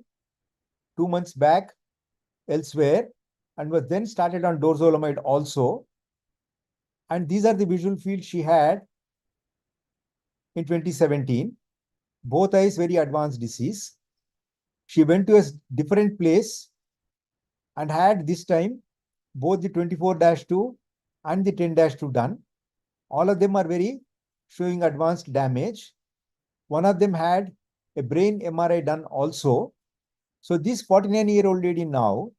2 months back elsewhere, and was then started on dorzolamide also. And these are the visual fields she had in 2017. Both eyes very advanced disease. She went to a different place and had this time both the 24-2 and the 10-2 done. All of them are showing advanced damage. One of them had a brain MRI done also. So this 49-year-old lady now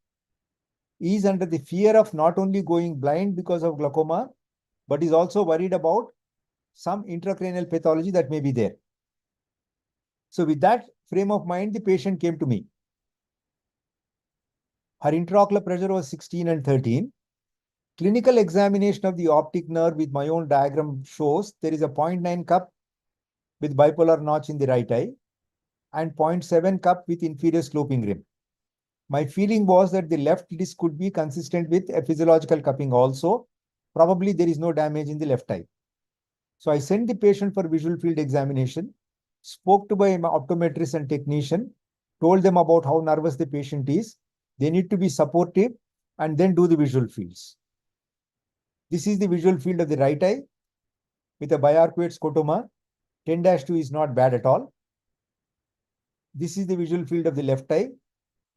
is under the fear of not only going blind because of glaucoma, but is also worried about some intracranial pathology that may be there. So with that frame of mind, the patient came to me. Her intraocular pressure was 16 and 13. Clinical examination of the optic nerve with my own diagram shows there is a 0.9 cup with bipolar notch in the right eye and 0.7 cup with inferior sloping rim. My feeling was that the left disc could be consistent with a physiological cupping also. Probably there is no damage in the left eye. So I sent the patient for visual field examination, spoke to my optometrist and technician, told them about how nervous the patient is. They need to be supportive and then do the visual fields. This is the visual field of the right eye with a biarcuate scotoma. 10-2 is not bad at all. This is the visual field of the left eye.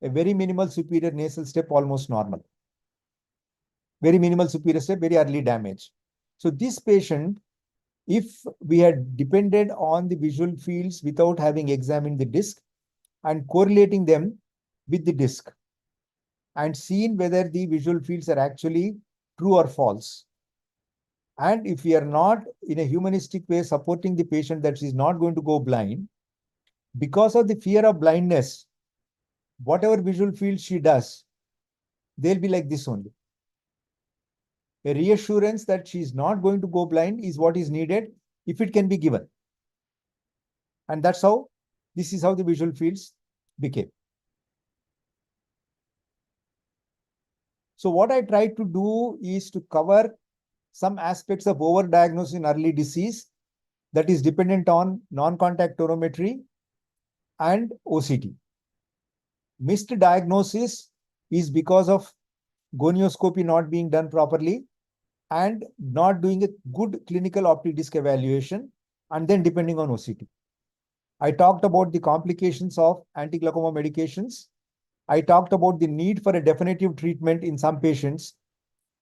A very minimal superior nasal step, almost normal. Very minimal superior step, very early damage. So this patient, if we had depended on the visual fields without having examined the disc and correlating them with the disc and seen whether the visual fields are actually true or false. And if we are not in a humanistic way supporting the patient that she's not going to go blind, because of the fear of blindness, whatever visual field she does, they'll be like this only. A reassurance that she is not going to go blind is what is needed if it can be given. And that's how, this is how the visual fields became. So what I tried to do is to cover some aspects of overdiagnosis in early disease that is dependent on non-contact torometry and OCT. Missed diagnosis is because of gonioscopy not being done properly and not doing a good clinical optic disc evaluation, and then depending on OCT. I talked about the complications of anti-glaucoma medications. I talked about the need for a definitive treatment in some patients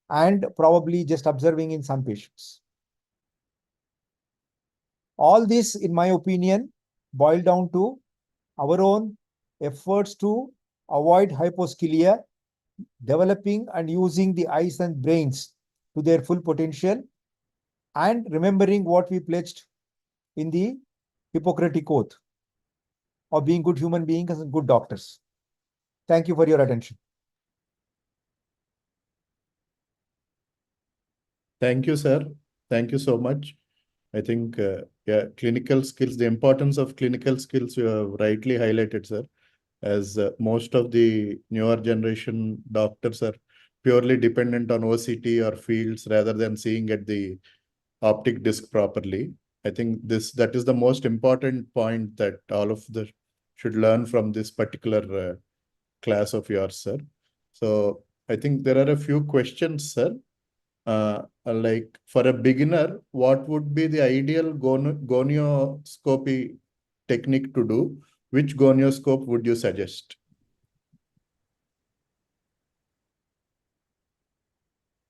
and probably just observing in some patients. All this, in my opinion, boiled down to our own efforts to avoid hyposcilia, developing and using the eyes and brains to their full potential, and remembering what we pledged in the Hippocratic Oath of being good human beings and good doctors. Thank you for your attention. Thank you, sir. Thank you so much. I think, yeah, clinical skills, the importance of clinical skills you have rightly highlighted, sir, as most of the newer generation doctors are purely dependent on OCT or fields rather than seeing at the optic disc properly. I think that is the most important point that all of the should learn from this particular class of yours, sir. So I think there are a few questions, sir. Like for a beginner, what would be the ideal gonioscopy technique to do? Which gonioscope would you suggest?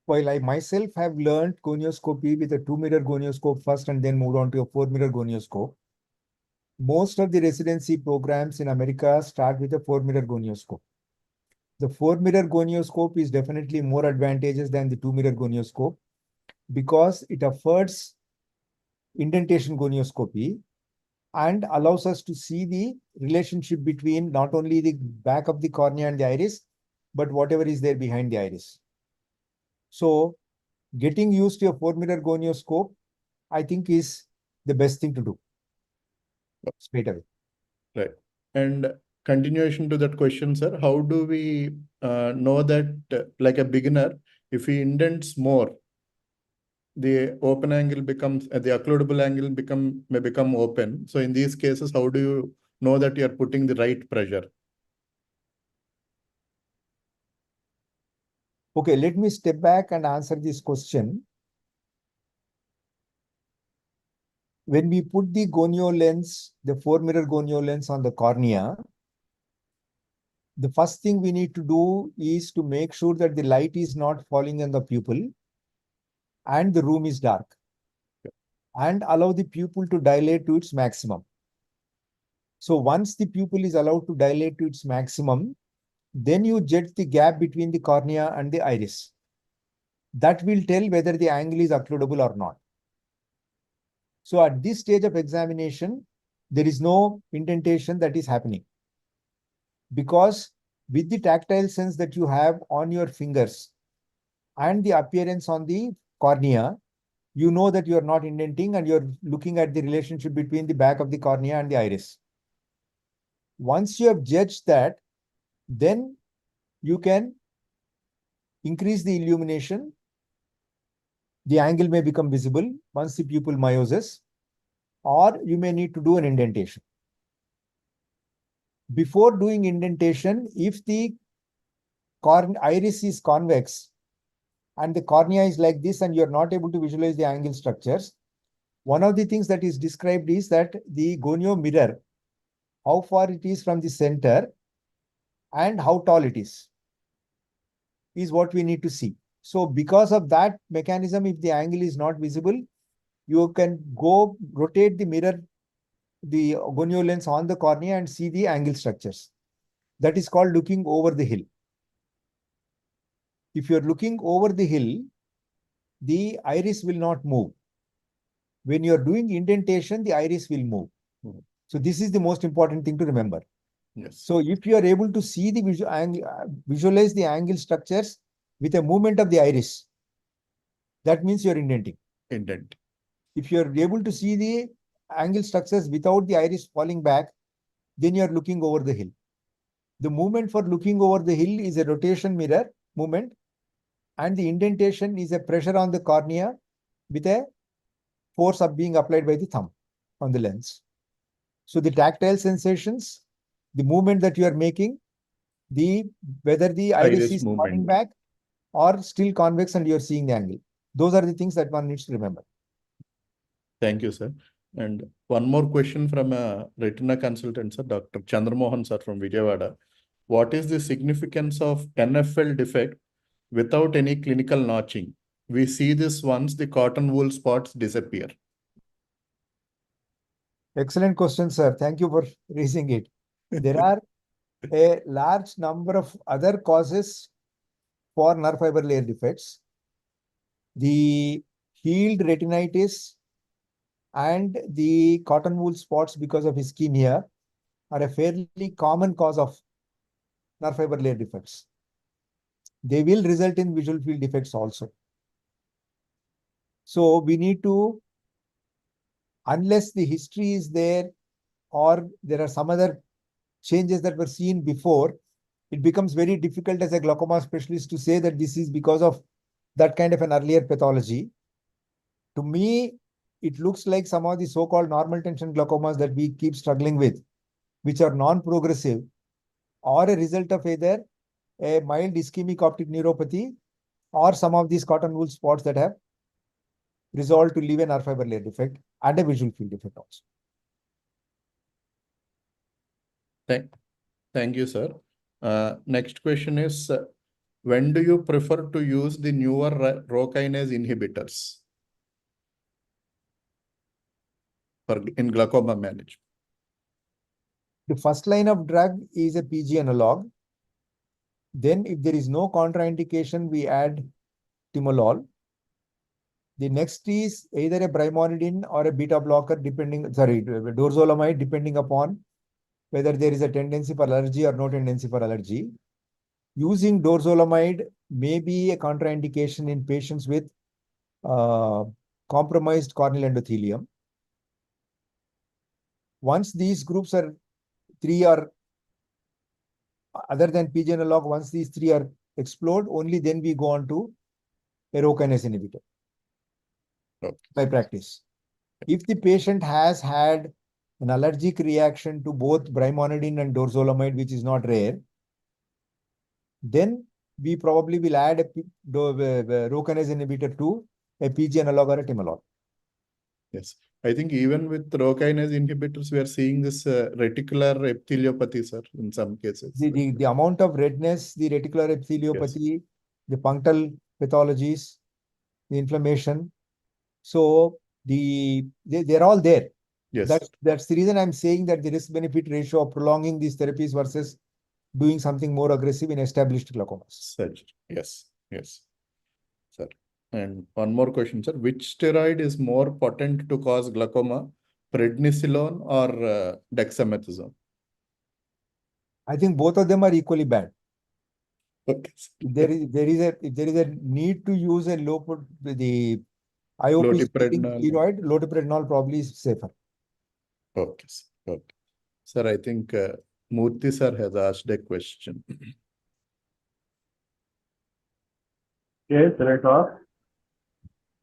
While I myself have learned gonioscopy with a 2-mirror gonioscope first and then moved on to a 4-mirror gonioscope, most of the residency programs in America start with a 4-mirror gonioscope. The 4-mirror gonioscope is definitely more advantageous than the 2-mirror gonioscope because it affords indentation gonioscopy and allows us to see the relationship between not only the back of the cornea and the iris, but whatever is there behind the iris. So getting used to a 4-mirror gonioscope, I think, is the best thing to do straight away. Right. And continuation to that question, sir, how do we know that, like a beginner, if he indents more, the open angle becomes, the occludable angle may become open. So in these cases, how do you know that you're putting the right pressure? Okay, let me step back and answer this question. When we put the gonio lens, the 4-mirror gonio lens on the cornea, the first thing we need to do is to make sure that the light is not falling on the pupil and the room is dark, and allow the pupil to dilate to its maximum. So once the pupil is allowed to dilate to its maximum, then you judge the gap between the cornea and the iris. That will tell whether the angle is occludable or not. So at this stage of examination, there is no indentation that is happening, because with the tactile sense that you have on your fingers and the appearance on the cornea, you know that you are not indenting and you're looking at the relationship between the back of the cornea and the iris. Once you have judged that, then you can increase the illumination. The angle may become visible once the pupil myoses, or you may need to do an indentation. Before doing indentation, if the iris is convex and the cornea is like this and you're not able to visualize the angle structures, one of the things that is described is that the gonio mirror, how far it is from the center and how tall it is what we need to see. So because of that mechanism, if the angle is not visible, you can go rotate the mirror, the gonio lens on the cornea and see the angle structures. That is called looking over the hill. If you're looking over the hill, the iris will not move. When you're doing indentation, the iris will move. So this is the most important thing to remember. Yes. So if you are able to see the visualize the angle structures with a movement of the iris, that means you're indenting. Indent. If you're able to see the angle structures without the iris falling back, then you're looking over the hill. The movement for looking over the hill is a rotation mirror movement, and the indentation is a pressure on the cornea with a force of being applied by the thumb on the lens. So the tactile sensations, the movement that you are making, whether the iris is falling back or still convex and you're seeing the angle. Those are the things that one needs to remember. Thank you, sir. And one more question from a retina consultant, sir, Dr. Chandramohan, sir, from Vijayawada. What is the significance of NFL defect without any clinical notching? We see this once the cotton wool spots disappear. Excellent question, sir. Thank you for raising it. There are a large number of other causes for nerve fiber layer defects. The healed retinitis and the cotton wool spots because of ischemia are a fairly common cause of nerve fiber layer defects. They will result in visual field defects also. So we need to, unless the history is there or there are some other changes that were seen before, it becomes very difficult as a glaucoma specialist to say that this is because of that kind of an earlier pathology. To me, it looks like some of the so-called normal tension glaucomas that we keep struggling with, which are non-progressive, or a result of either a mild ischemic optic neuropathy or some of these cotton wool spots that have resolved to leave a nerve fiber layer defect and a visual field defect also. Thank you, sir. Next question is, when do you prefer to use the newer Rho kinase inhibitors in glaucoma management? The first line of drug is a PG analog. Then if there is no contraindication, we add timolol. The next is either a brimonidine or a beta blocker, dorzolamide, depending upon whether there is a tendency for allergy or no tendency for allergy. Using dorzolamide may be a contraindication in patients with compromised corneal endothelium. Once these groups are other than PG analog, once these three are explode, only then we go on to a Rho kinase inhibitor by practice. If the patient has had an allergic reaction to both brimonidine and dorzolamide, which is not rare, then we probably will add a Rho kinase inhibitor to a PG analog or a timolol. Yes, I think even with Rho kinase inhibitors, we are seeing this reticular epitheliopathy, sir, in some cases. The amount of redness, the reticular epitheliopathy, the punctal pathologies, the inflammation. So they're all there. Yes. That's the reason I'm saying that the risk-benefit ratio of prolonging these therapies versus doing something more aggressive in established glaucomas. Yes, sir. And one more question, sir. Which steroid is more potent to cause glaucoma, prednisolone or dexamethasone? I think both of them are equally bad. Okay. If there is a need to use a IOP is Clotiprednol. steroid, loteprednol probably is safer. Okay, sir. Okay. Sir, I think Murthy sir has asked a question. Yes, right off.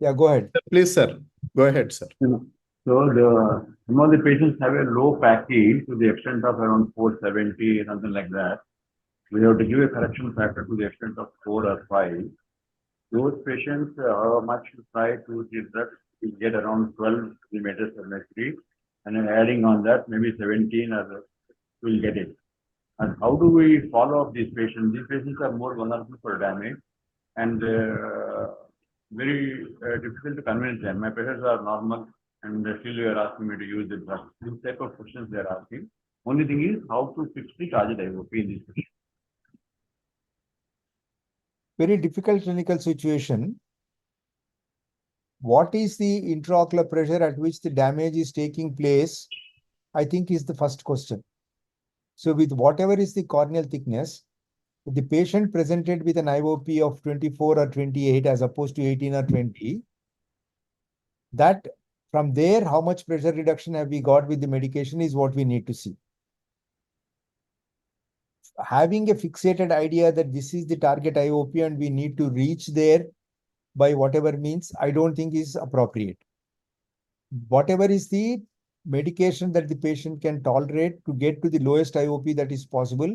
Yeah, go ahead. Please, sir. Go ahead, sir. So some of the patients have a low PACI to the extent of around 470, something like that. We have to give a correction factor to the extent of 4 or 5. Those patients, how much to try to give that, we get around 12 millimeters of mercury, and then adding on that, maybe 17 or we'll get it. And how do we follow up these patients? These patients are more vulnerable for damage and very difficult to convince them. My patients are normal and still you are asking me to use the drug. This type of questions they are asking. Only thing is how to fix the target IOP in this patient. Very difficult clinical situation. What is the intraocular pressure at which the damage is taking place? I think is the first question. So with whatever is the corneal thickness, if the patient presented with an IOP of 24 or 28 as opposed to 18 or 20, that from there, how much pressure reduction have we got with the medication is what we need to see. Having a fixated idea that this is the target IOP and we need to reach there by whatever means, I don't think is appropriate. Whatever is the medication that the patient can tolerate to get to the lowest IOP that is possible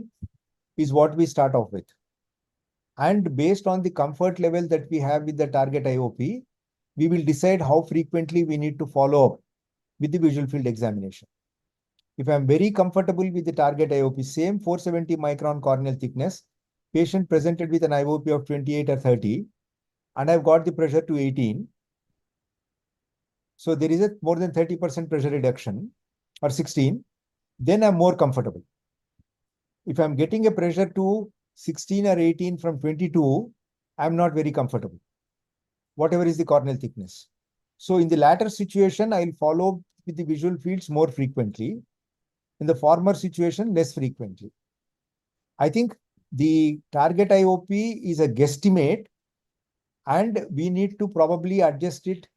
is what we start off with. And based on the comfort level that we have with the target IOP, we will decide how frequently we need to follow up with the visual field examination. If I'm very comfortable with the target IOP, same 470 micron corneal thickness, patient presented with an IOP of 28 or 30, and I've got the pressure to 18. So there is a more than 30% pressure reduction or 16, then I'm more comfortable. If I'm getting a pressure to 16 or 18 from 22, I'm not very comfortable, whatever is the corneal thickness. So in the latter situation, I'll follow with the visual fields more frequently. In the former situation, less frequently. I think the target IOP is a guesstimate and we need to probably adjust it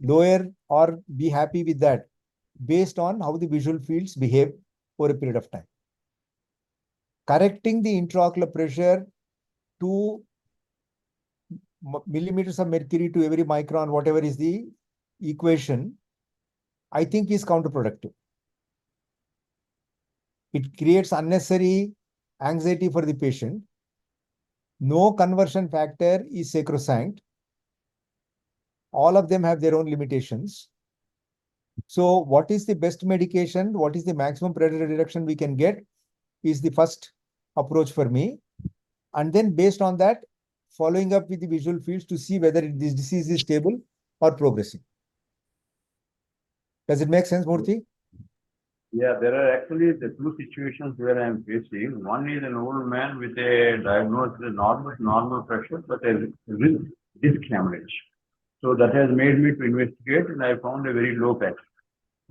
lower or be happy with that based on how the visual fields behave over a period of time. Correcting the intraocular pressure to millimeters of mercury to every micron, whatever is the equation, I think is counterproductive. It creates unnecessary anxiety for the patient. No conversion factor is sacrosanct. All of them have their own limitations. So what is the best medication? What is the maximum pressure reduction we can get is the first approach for me. And then based on that, following up with the visual fields to see whether this disease is stable or progressing. Does it make sense, Murthy? Yeah, there are actually the two situations where I am facing. One is an old man with a diagnosed normal pressure, but a disc hemorrhage. So that has made me to investigate, and I found a very low PAC.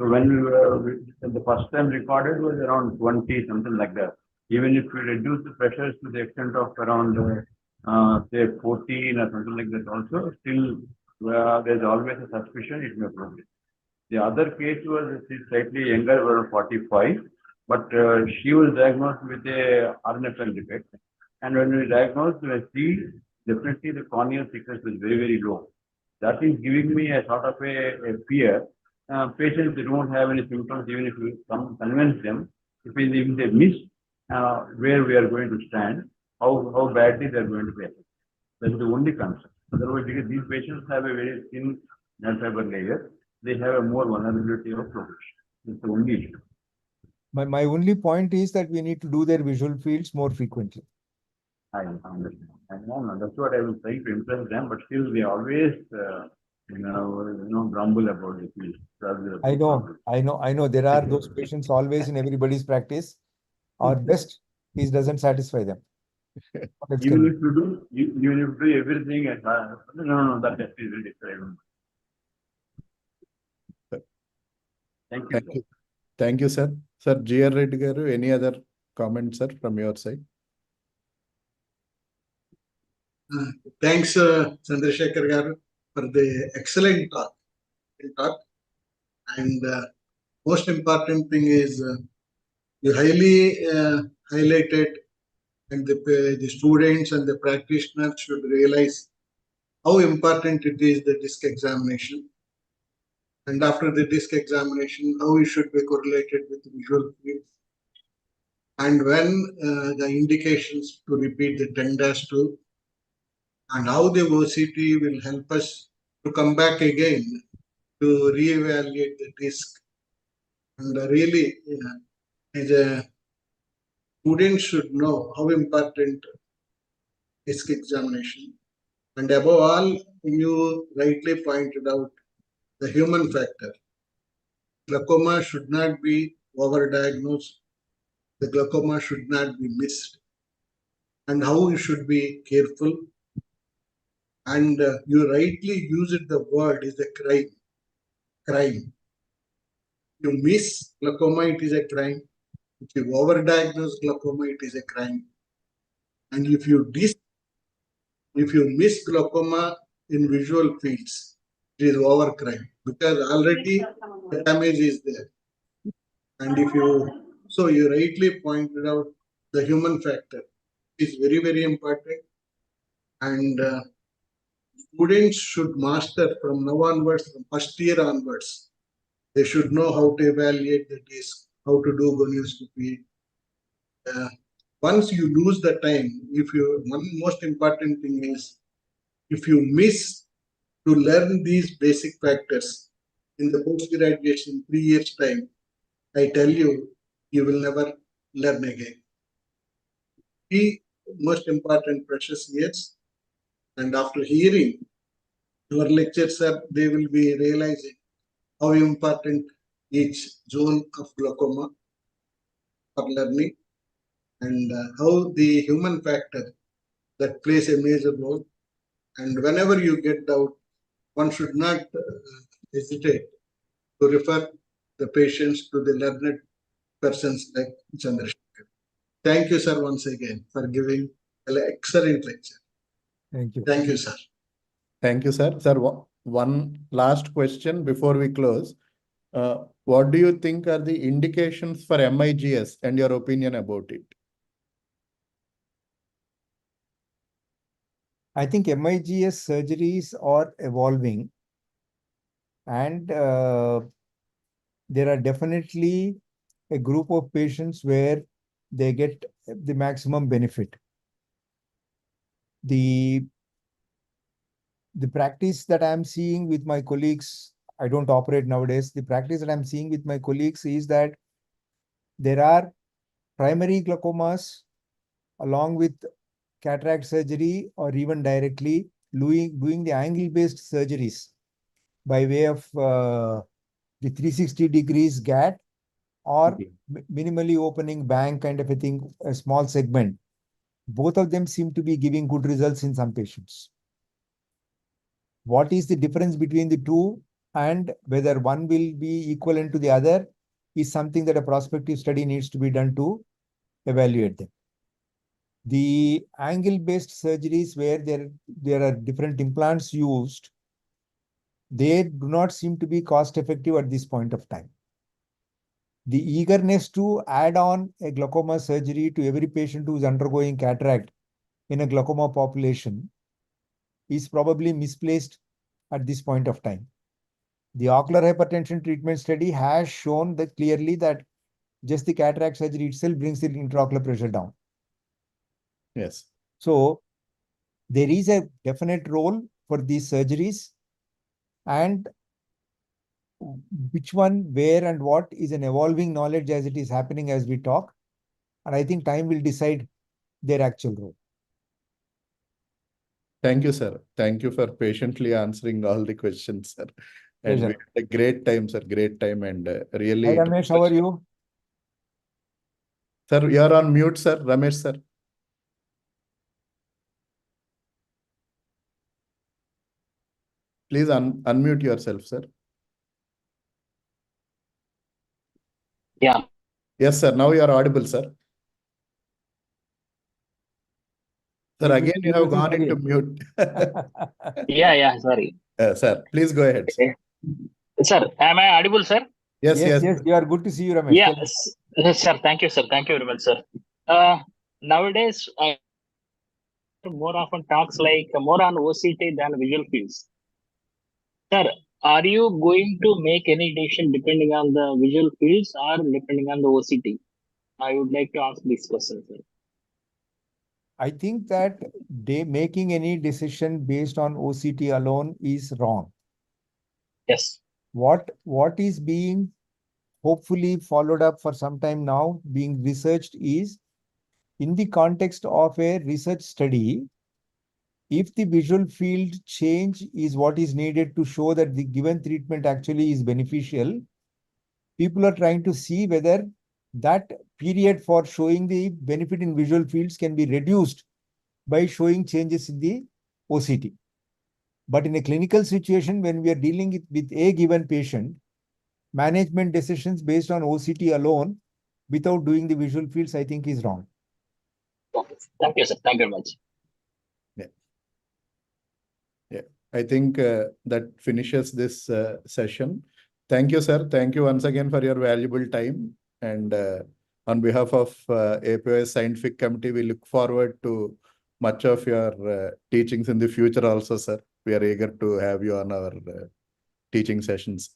So when we were the first time recorded was around 20, something like that. Even if we reduce the pressures to the extent of around say 14 or something like that, also still there's always a suspicion it may progress. The other case was slightly younger, around 45, but she was diagnosed with a RNFL defect. And when we diagnosed, we see definitely the corneal thickness was very, very low. That is giving me a sort of a fear. Patients, they don't have any symptoms, even if we convince them, if they miss where we are going to stand, how badly they are going to be affected. That's the only concern. Otherwise, because these patients have a very thin nerve fiber layer, they have a more vulnerability of progression. It's the only issue. My only point is that we need to do their visual fields more frequently. I understand. That's what I was trying to impress them, but still they always, grumble about the field. I know. There are those patients always in everybody's practice. Our best doesn't satisfy them. Even if you do everything, that test is really different. Thank you. Thank you. Thank you, sir. Sir, G.R. Reddy garu, any other comments, sir, from your side? Thanks, Chandrasekhar garu, for the excellent talk. And most important thing is you highly highlighted, and the students and the practitioners should realize how important it is, the disc examination. And after the disc examination, how it should be correlated with visual fields. And when the indications to repeat the 10-2, and how the OCT will help us to come back again to reevaluate the disc. And really, students should know how important disc examination. And above all, you rightly pointed out the human factor. Glaucoma should not be overdiagnosed. The glaucoma should not be missed. And how you should be careful. And you rightly used the word is a crime. Crime. You miss glaucoma, it is a crime. If you overdiagnose glaucoma, it is a crime. And if you miss glaucoma in visual fields, it is over crime, because already the damage is there. And you rightly pointed out the human factor is very, very important. And students should master from now onwards, from first year onwards. They should know how to evaluate the disc, how to do gonioscopy. Once you lose the time, one most important thing is, if you miss to learn these basic factors in the post-graduation 3 years time, I tell you, you will never learn again. The most important precious years, and after hearing your lectures, sir, they will be realizing how important each zone of glaucoma for learning, and how the human factor that plays a major role. And whenever you get doubt, one should not hesitate to refer the patients to the learned persons like Chandrasekhar. Thank you, sir, once again for giving an excellent lecture. Thank you. Thank you, sir. Thank you, sir. Sir, one last question before we close. What do you think are the indications for MIGS and your opinion about it? I think MIGS surgeries are evolving, and there are definitely a group of patients where they get the maximum benefit. The practice that I'm seeing with my colleagues, I don't operate nowadays. The practice that I'm seeing with my colleagues is that there are primary glaucomas along with cataract surgery, or even directly doing the angle-based surgeries by way of the 360 degrees GAT, or minimally opening bang kind of a thing, a small segment. Both of them seem to be giving good results in some patients. What is the difference between the two, and whether one will be equivalent to the other, is something that a prospective study needs to be done to evaluate them. The angle-based surgeries, where there are different implants used, they do not seem to be cost-effective at this point of time. The eagerness to add on a glaucoma surgery to every patient who is undergoing cataract in a glaucoma population is probably misplaced at this point of time. The ocular hypertension treatment study has shown that clearly that just the cataract surgery itself brings the intraocular pressure down. Yes. So there is a definite role for these surgeries, and which one, where, and what is an evolving knowledge as it is happening as we talk. And I think time will decide their actual role. Thank you, sir. Thank you for patiently answering all the questions, sir. And we Pleasure. had a great time, sir. Great time, and really. Hi, Ramesh, how are you? Sir, you are on mute, sir. Ramesh, sir. Please unmute yourself, sir. Yeah. Yes, sir. Now you are audible, sir. Sir, We again, will you do have this gone into again. mute. Yeah, sorry. Sir, please go ahead. Sir. Sir, am I audible, sir? Yes, Yes, yes. you are good to see you, Ramesh. Yeah, Tell us. yes, sir. Thank you, sir. Thank you very much, sir. Nowadays, more often talks like more on OCT than visual fields. Sir, are you going to make any decision depending on the visual fields or depending on the OCT? I would like to ask this question, sir. I think that making any decision based on OCT alone is wrong. Yes. What is being hopefully followed up for some time now, being researched, is in the context of a research study, if the visual field change is what is needed to show that the given treatment actually is beneficial, people are trying to see whether that period for showing the benefit in visual fields can be reduced by showing changes in the OCT. But in a clinical situation, when we are dealing with a given patient, management decisions based on OCT alone without doing the visual fields, I think, is wrong. Okay. Thank you, sir. Thank you very much. Yeah, I think that finishes this session. Thank you, sir. Thank you once again for your valuable time. And on behalf of APOS Scientific Committee, we look forward to much of your teachings in the future also, sir. We are eager to have you on our teaching sessions.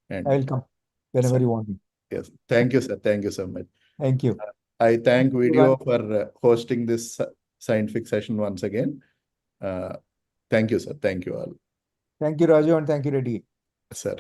And I will come whenever you want me. yes, thank you, sir. Thank you so much. Thank you. I thank you, Video for hosting this scientific session once again. Thank you, sir. Thank you all. Thank you, Raju, and thank you, Reddy. Sir.